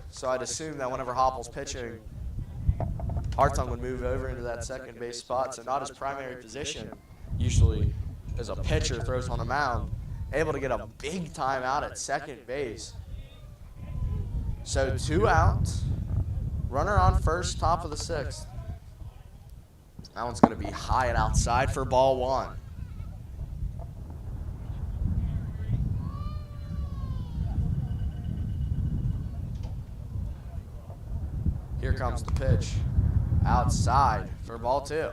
So I'd assume that whenever Hopple's pitching, Hartung would move over into that second base spot. So not his primary position, usually as a pitcher throws on the mound, able to get a big time out at second base. So 2 out. Runner on first, top of the 6th. That one's going to be high and outside for ball 1. Here comes the pitch. Outside for ball 2.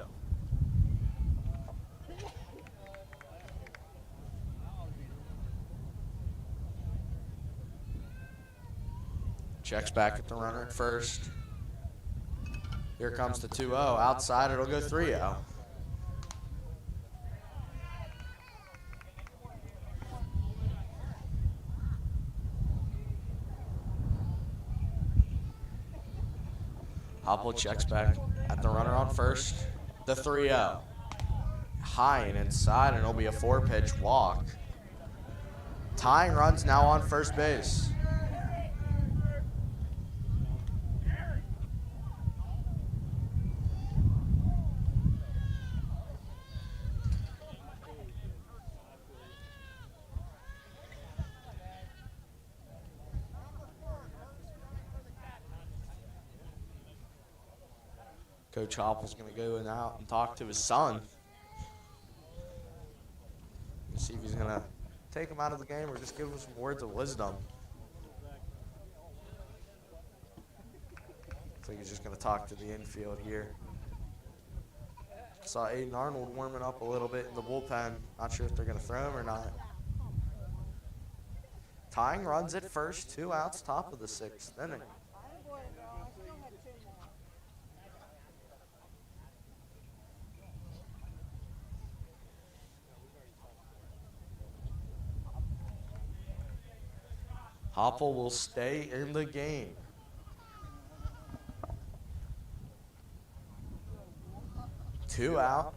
Checks back at the runner at first. Here comes the 2-0. Outside, it'll go 3-0. Hopple checks back at the runner on first. The 3-0. High and inside, and it'll be a 4-pitch walk. Tying runs now on first base. Coach Hopple's going to go in out and talk to his son. See if he's going to take him out of the game or just give him some words of wisdom. I think he's just going to talk to the infield here. Saw Aiden Arnold warming up a little bit in the bullpen. Not sure if they're going to throw him or not. Tying runs at first, 2 outs, top of the 6th inning. Hopple will stay in the game. Two out,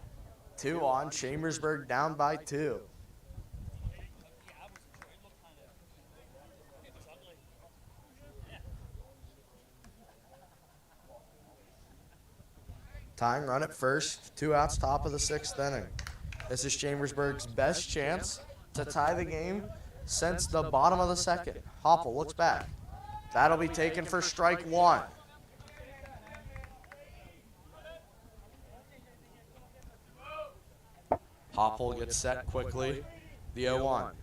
2 on. Chambersburg down by 2. Tying run at first, 2 outs, top of the 6th inning. This is Chambersburg's best chance to tie the game since the bottom of the 2nd. Hoppel looks back. That'll be taken for strike 1. Hoppel gets set quickly. The 0-1.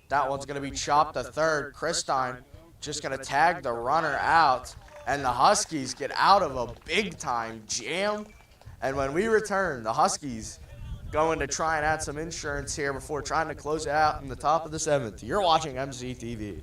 That one's going to be chopped to third. Christine just going to tag the runner out, and the Huskies get out of a big-time jam. And when we return, the Huskies going to try and add some insurance here before trying to close it out in the top of the 7th. You're watching MCTV.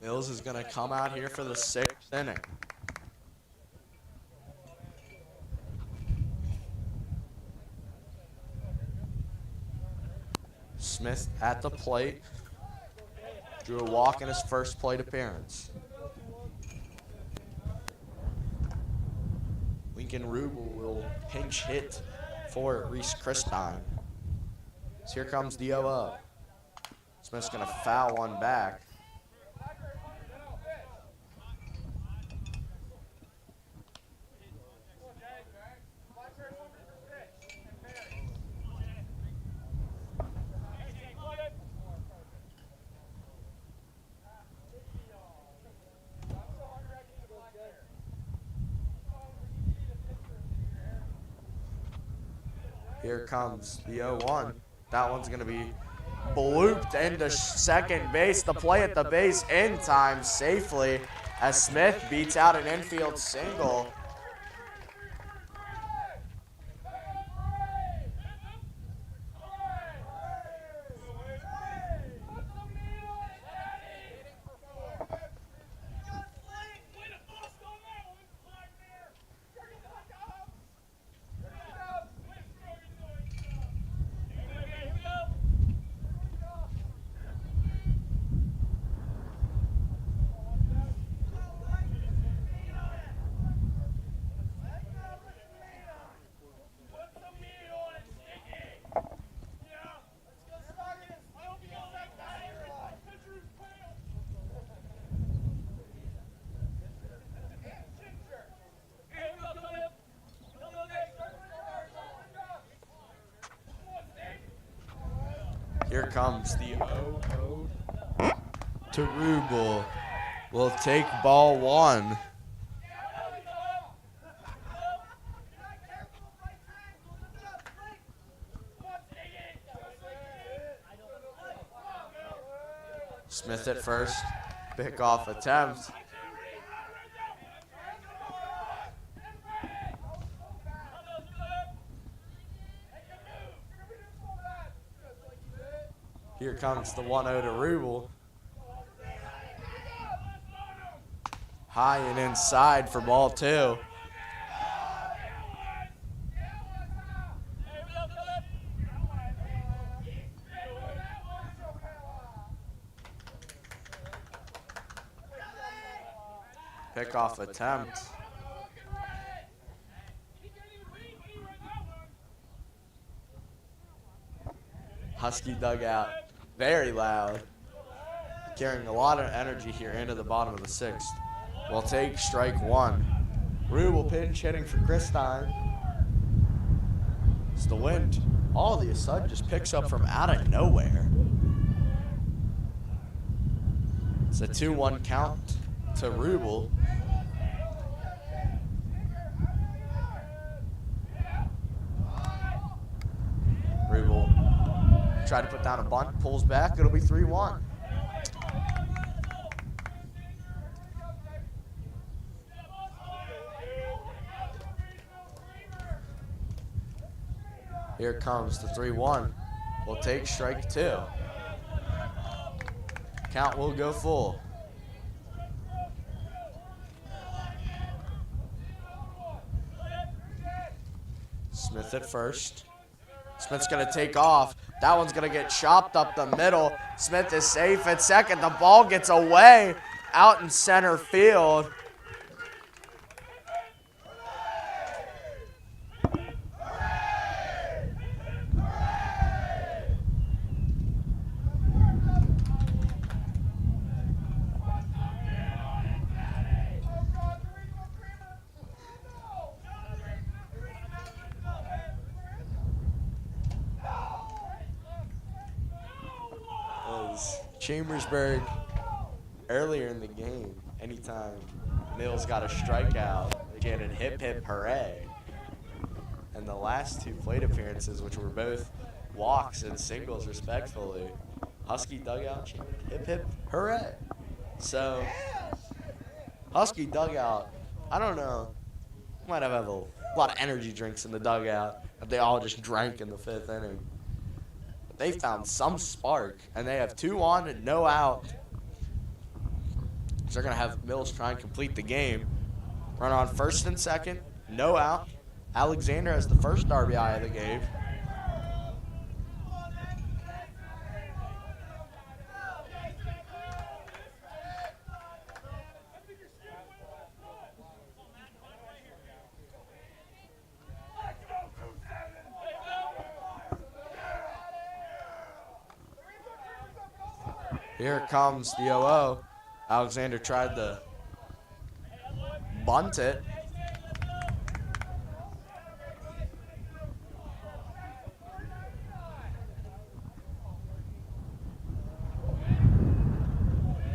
Mills is going to come out here for the 6th inning. Smith at the plate. Drew a walk in his first plate appearance. Lincoln Rubel will pinch hit for Reese Christine. So here comes the 0-0. Smith's going to foul one back. Here comes the 0-1. That one's going to be blooped into second base. The play at the base in time safely as Smith beats out an infield single. Here comes the 0-0 to Rubel. Will take ball 1. Smith at first. Pickoff attempt. Here comes the 1-0 to Rubel. High and inside for ball 2. pickoff attempt. Husky dugout, very loud. Carrying a lot of energy here into the bottom of the 6th. We'll take strike 1. Rubel pinch hitting for Christine. It's the wind. All of a sudden just picks up from out of nowhere. It's a 2-1 count to Rubel. Rubel tried to put down a bunt, pulls back. It'll be 3-1. Here comes the 3-1. We'll take strike 2. Count will go full. Smith at first. Smith's going to take off. That one's going to get chopped up the middle. Smith is safe at second. The ball gets away out in center field. Chambersburg, earlier in the game, anytime Mills got a strikeout, they get a hip hip hooray. And the last 2 plate appearances, which were both walks and singles respectfully, Husky dugout chanted hip hip hooray. So, Husky dugout, I don't know, might have a lot of energy drinks in the dugout that they all just drank in the 5th inning. They found some spark, and they have 2 on and no out. So they're going to have Mills try and complete the game. Run on first and second, no out. Alexander has the first RBI of the game. Here comes the 0-0. Alexander tried to bunt it.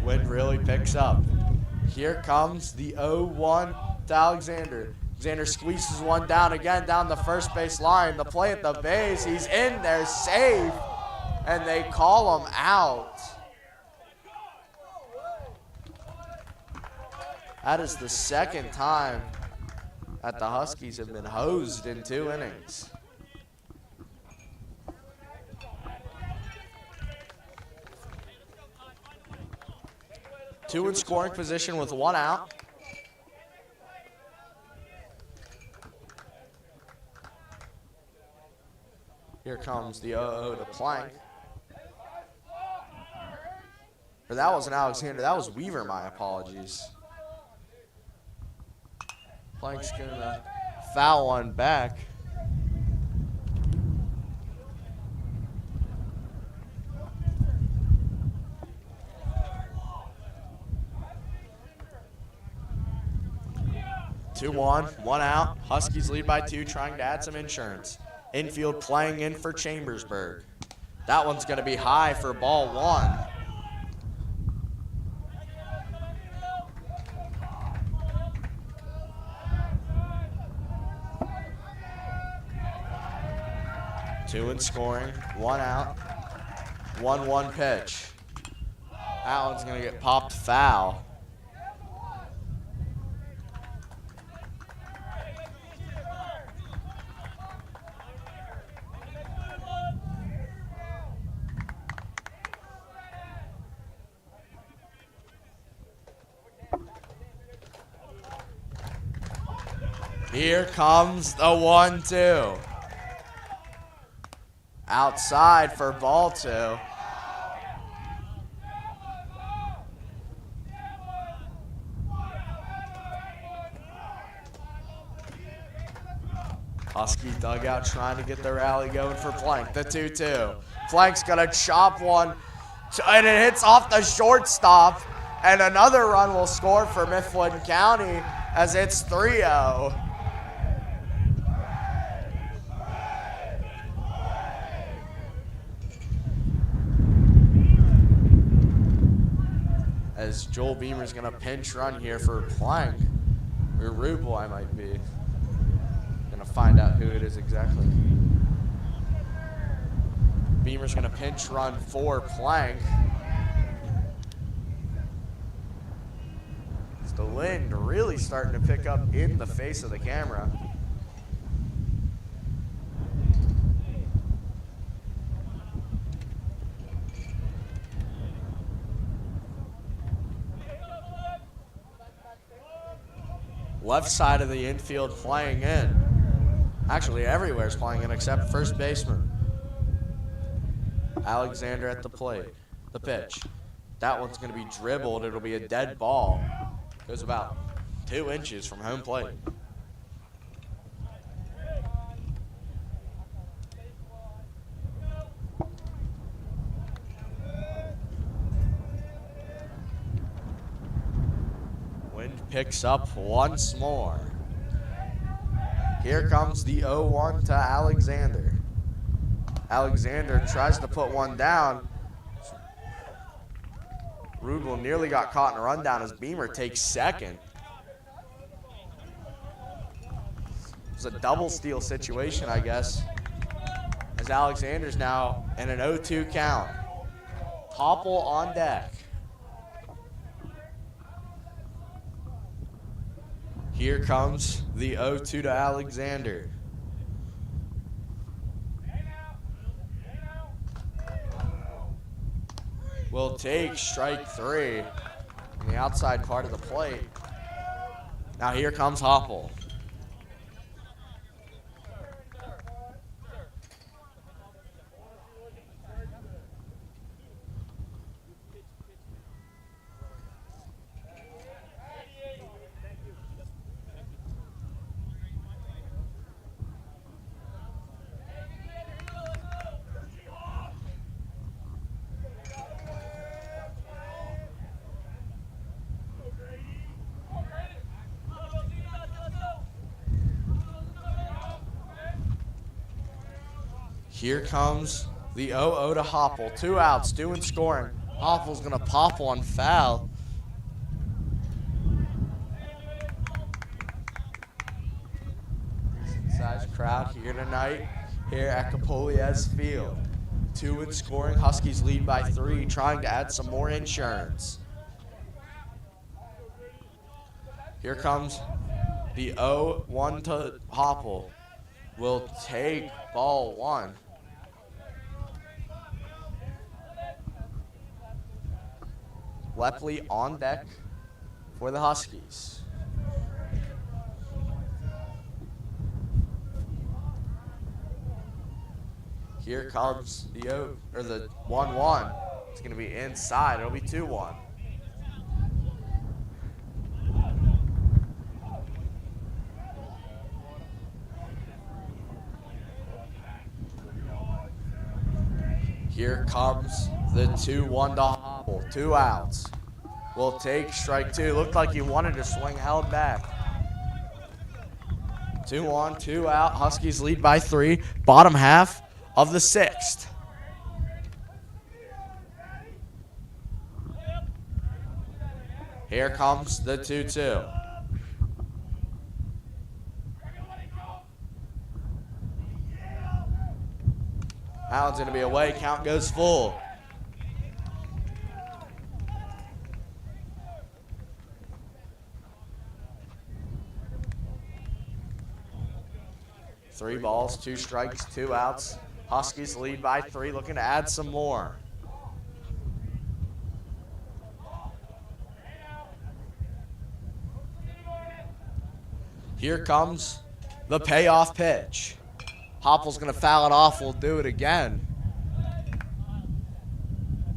Wind really picks up. Here comes the 0-1 to Alexander. Alexander squeezes one down again down the first base line. The play at the base. He's in there safe. And they call him out. That is the 2nd time that the Huskies have been hosed in 2 innings. Two in scoring position with 1 out. Here comes the 0-0 to Plank. Or that wasn't Alexander, that was Weaver, my apologies. Plank's gonna foul one back. Two on, 1 out. Huskies lead by 2, trying to add some insurance. Infield playing in for Chambersburg. That one's gonna be high for ball 1. Two in scoring, 1 out, 1-1 pitch. That one's gonna get popped foul. Here comes the 1-2. Outside for ball 2. Husky dugout trying to get the rally going for Plank. The 2-2. Plank's going to chop one, and it hits off the shortstop. And another run will score for Mifflin County as it's 3-0. As Joel Beamer's going to pinch run here for Plank. Or Rubel, I might be. Going to find out who it is exactly. Beamer's going to pinch run for Plank. It's the wind really starting to pick up in the face of the camera. Left side of the infield playing in. Actually, everywhere's playing in except first baseman. Alexander at the plate. The pitch. That one's going to be dribbled. It'll be a dead ball. Goes about 2 inches from home plate. Wind picks up once more. Here comes the 0-1 to Alexander. Alexander tries to put one down. Rubel nearly got caught in a rundown as Beamer takes second. It was a double steal situation, I guess, as Alexander's now in an 0-2 count. Topple on deck. Here comes the 0-2 to Alexander. Will take strike 3 on the outside part of the plate. Now here comes Hoppel. Here comes the 0-0 to Hoppel. 2 outs, doing scoring. Hoppel's going to pop one foul. Decent sized crowd here tonight here at Capoliez Field. 2 in scoring. Huskies lead by 3, trying to add some more insurance. Here comes the 0-1 to Hoppel. Will take ball 1. Lepley on deck for the Huskies. Here comes the 1-1. It's going to be inside. It'll be 2-1. Here comes the 2-1 to Hoppel. 2 outs. Will take strike 2. Looked like he wanted to swing, held back. 2 on, 2 out. Huskies lead by 3. Bottom half of the 6th. Here comes the 2-2. Allen's going to be away. Count goes full. Three balls, 2 strikes, 2 outs. Huskies lead by 3, looking to add some more. Here comes the payoff pitch. Hoppel's going to foul it off. We'll do it again.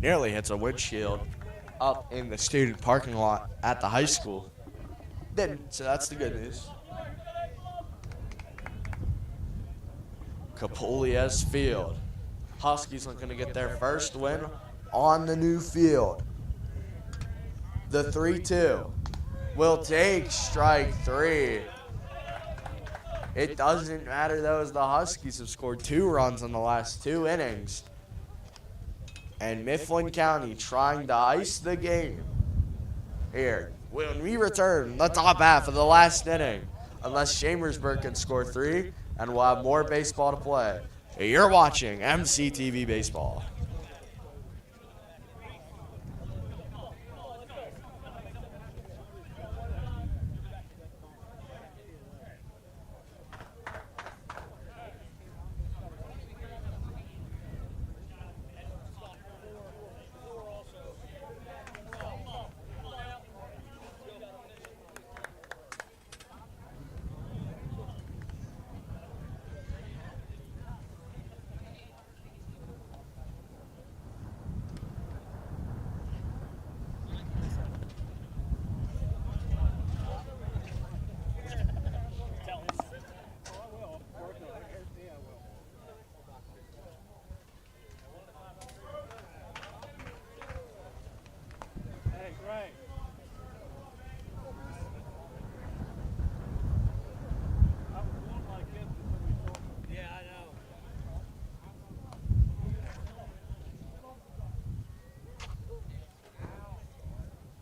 Nearly hits a windshield up in the student parking lot at the high school. Didn't, so that's the good news. Capulias Field. Huskies looking to get their first win on the new field. The 3-2 will take strike 3. It doesn't matter though, as the Huskies have scored 2 runs in the last 2 innings. And Mifflin County trying to ice the game here. When we return the top half of the last inning, unless Chambersburg can score 3, and we'll have more baseball to play. You're watching MCTV Baseball.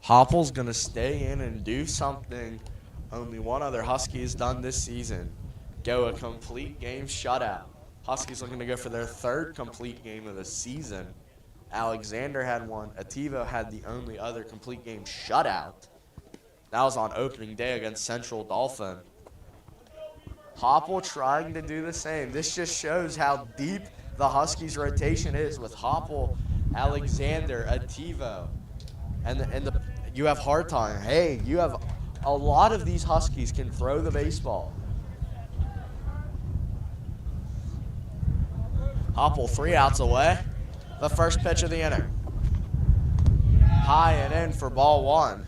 Hopple's going to stay in and do something only one other Husky has done this season. Go a complete game shutout. Huskies looking to go for their 3rd complete game of the season. Alexander had one. Ativo had the only other complete game shutout. That was on opening day against Central Dolphin. Hopple trying to do the same. This just shows how deep the Huskies' rotation is with Hopple, Alexander, Ativo. And you have Hartine. Hey, you have a lot of these Huskies can throw the baseball. Hopple 3 outs away. The first pitch of the inning. High and in for ball 1.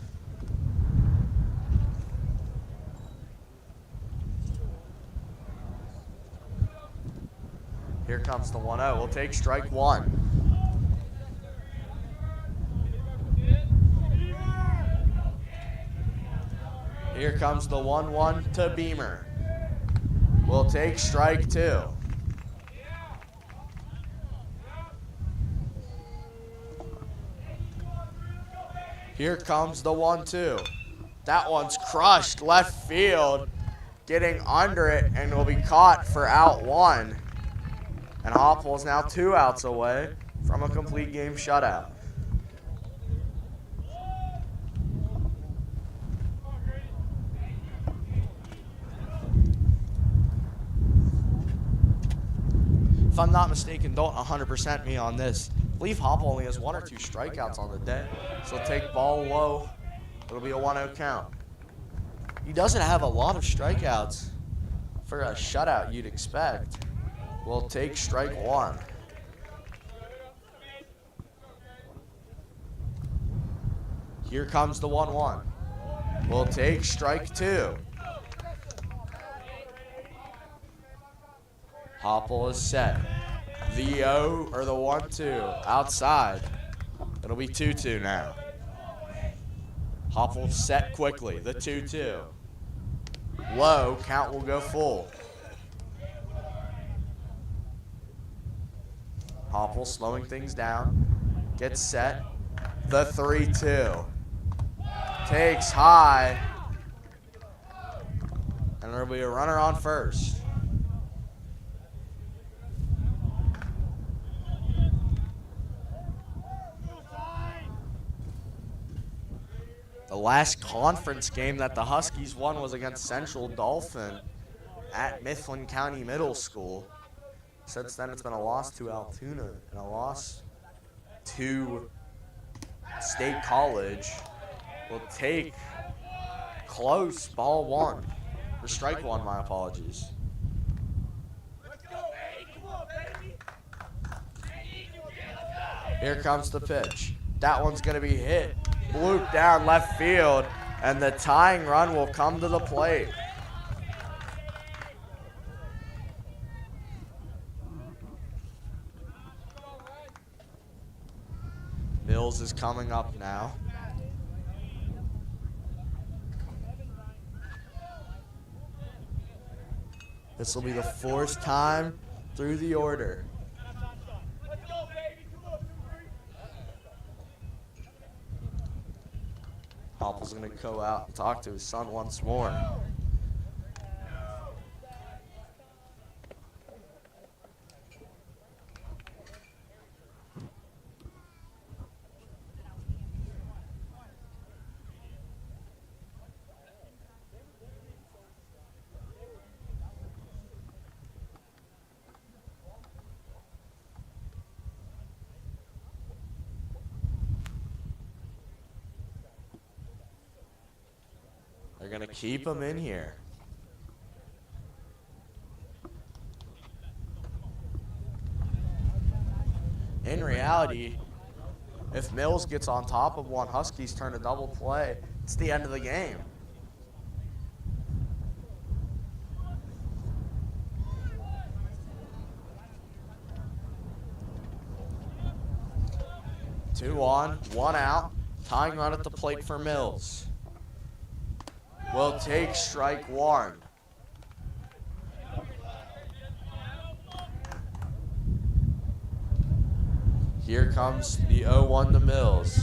Here comes the 1-0. We'll take strike 1. Here comes the 1-1 to Beamer. We'll take strike 2. Here comes the 1-2. That one's crushed left field, getting under it, and will be caught for out 1. And Hopple is now 2 outs away from a complete game shutout. If I'm not mistaken, don't 100% me on this. I believe Hopple only has 1 or 2 strikeouts on the day. So take ball low. It'll be a 1-0 count. He doesn't have a lot of strikeouts for a shutout you'd expect. We'll take strike 1. Here comes the 1-1. We'll take strike 2. Hopple is set. The 1-2 outside. It'll be 2-2 now. Hopple set quickly. The 2-2. Low. Count will go full. Hopple slowing things down. Gets set. The 3-2. Takes high. And there'll be a runner on first. The last conference game that the Huskies won was against Central Dolphin at Mifflin County Middle School. Since then, it's been a loss to Altoona and a loss to State College. We'll take close ball 1. Or strike 1, my apologies. Here comes the pitch. That one's going to be hit. Blooped down left field, and the tying run will come to the plate. Mills is coming up now. This will be the fourth time through the order. Hopple's going to go out and talk to his son once more. They're going to keep him in here. In reality, if Mills gets on top of one, Huskies turn a double play, it's the end of the game. Two on, one out, tying run at the plate for Mills. Will take strike one. Here comes the 0-1 to Mills.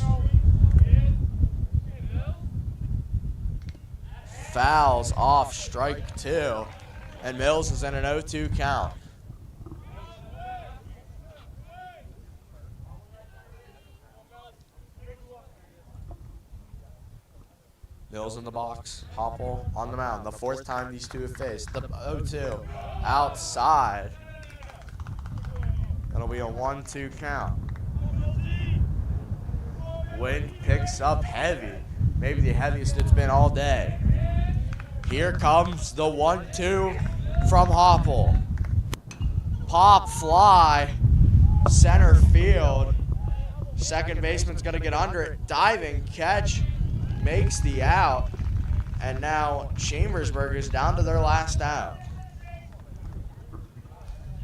Fouls off strike two, and Mills is in an 0-2 count. Mills in the box, Hopple on the mound. The fourth time these two have faced. The 0-2 outside. That'll be a 1-2 count. Wind picks up heavy. Maybe the heaviest it's been all day. Here comes the 1-2 from Hopple. Pop fly, center field. Second baseman's gonna get under it. Diving catch. Makes the out, and now Chambersburg is down to their last out.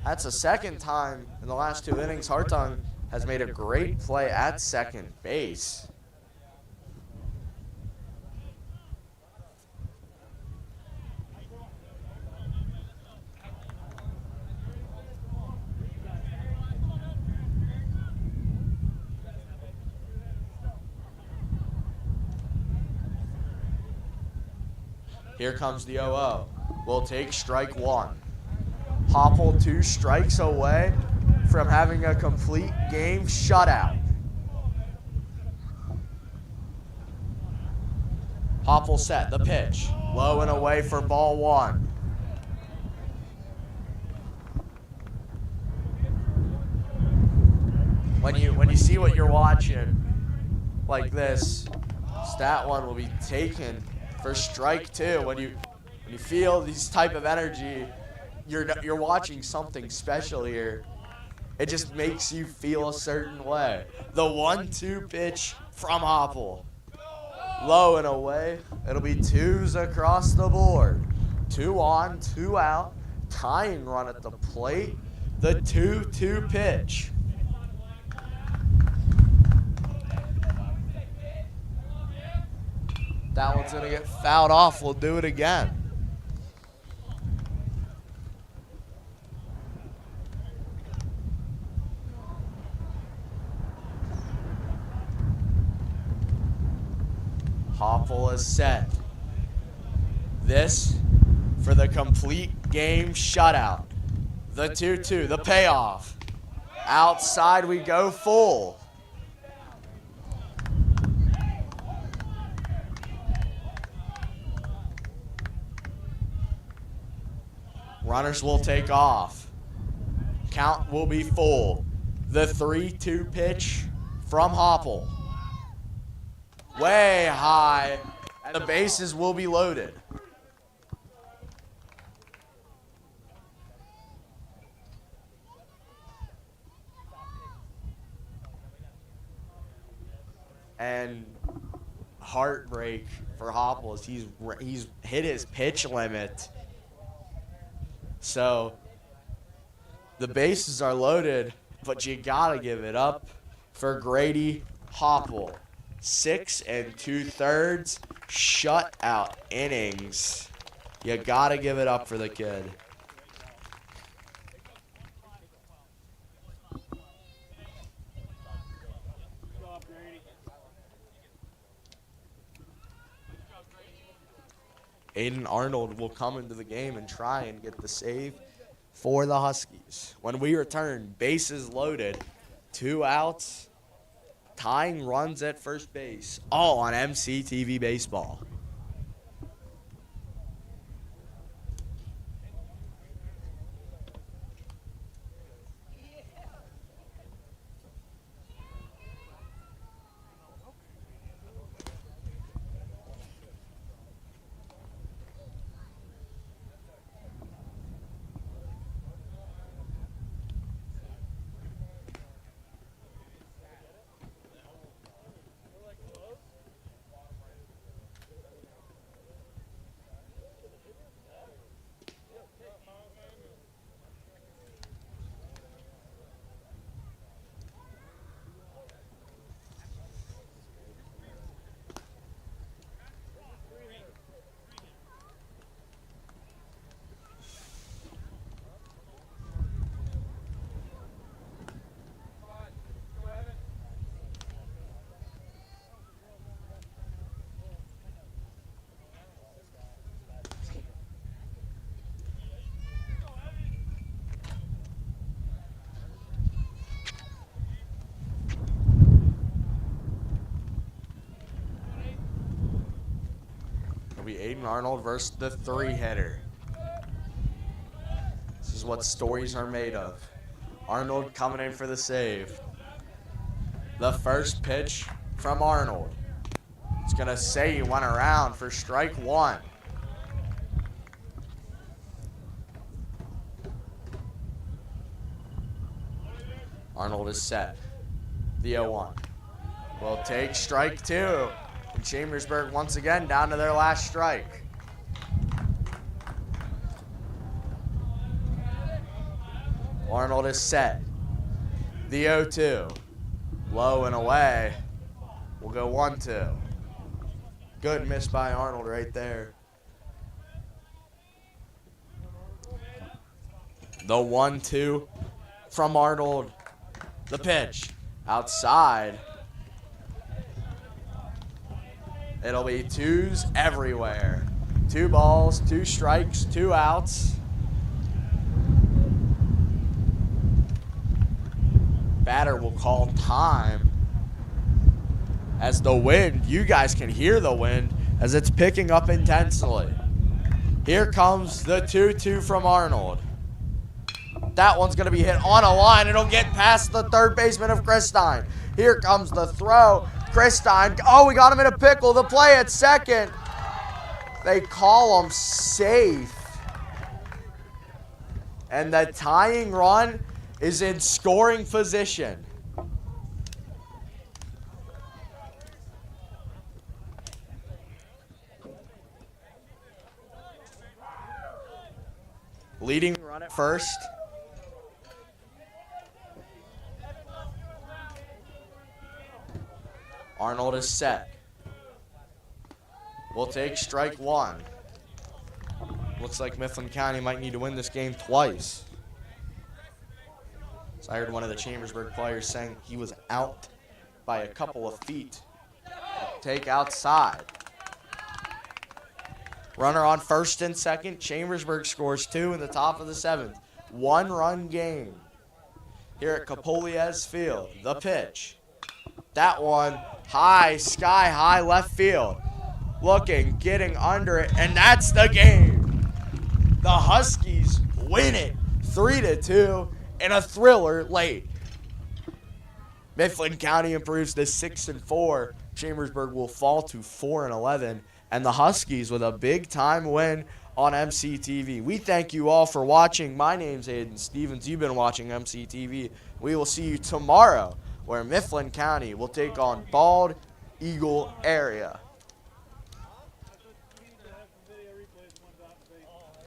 That's the second time in the last 2 innings Hartung has made a great play at second base. Here comes the 0-0. Will take strike one. Hopple 2 strikes away from having a complete game shutout. Hopple set, the pitch. Low and away for ball one. When you see what you're watching like this, stat one will be taken for strike two. When you feel these type of energy, you're watching something special here. It just makes you feel a certain way. The 1-2 pitch from Hopple. Low and away. It'll be 2s across the board. 2 on, 2 out. Tying run at the plate. The 2-2 pitch. That one's going to get fouled off. We'll do it again. Hopple is set. This for the complete game shutout. The 2-2, the payoff. Outside we go full. Runners will take off. Count will be full. The 3-2 pitch from Hopple. Way high, and the bases will be loaded. And heartbreak for Hopple as he's hit his pitch limit. So the bases are loaded, but you gotta give it up for Grady Hopple. 6 2/3 shutout innings. You got to give it up for the kid. Aiden Arnold will come into the game and try and get the save for the Huskies. When we return, bases loaded, 2 outs, tying runs at first base, all on MCTV Baseball. It'll be Aiden Arnold versus the 3-hitter. This is what stories are made of. Arnold coming in for the save. The first pitch from Arnold. It's going to say he went around for strike 1. Arnold is set. The 0-1. Will take strike 2. And Chambersburg once again down to their last strike. Arnold is set. The 0-2. Low and away. We'll go 1-2. Good miss by Arnold right there. The 1-2 from Arnold. The pitch. Outside. It'll be 2s everywhere. 2 balls, 2 strikes, 2 outs. Batter will call time. As the wind, you guys can hear the wind as it's picking up intensely. Here comes the 2-2 from Arnold. That one's going to be hit on a line. It'll get past the third baseman of Christine. Here comes the throw. Christine, oh, we got him in a pickle. The play at second. They call him safe. And the tying run is in scoring position. Leading run at first. Arnold is set. We'll take strike 1. Looks like Mifflin County might need to win this game twice. So I heard one of the Chambersburg players saying he was out by a couple of feet. Take outside. Runner on first and second. Chambersburg scores 2 in the top of the 7th. 1-run game here at Capoliez Field. The pitch. That one high, sky high left field. Looking, getting under it, and that's the game. The Huskies win it 3-2 in a thriller late. Mifflin County improves to 6-4. Chambersburg will fall to 4-11. And the Huskies with a big-time win on MCTV. We thank you all for watching. My name's Aiden Stevens. You've been watching MCTV. We will see you tomorrow, where Mifflin County will take on Bald Eagle area.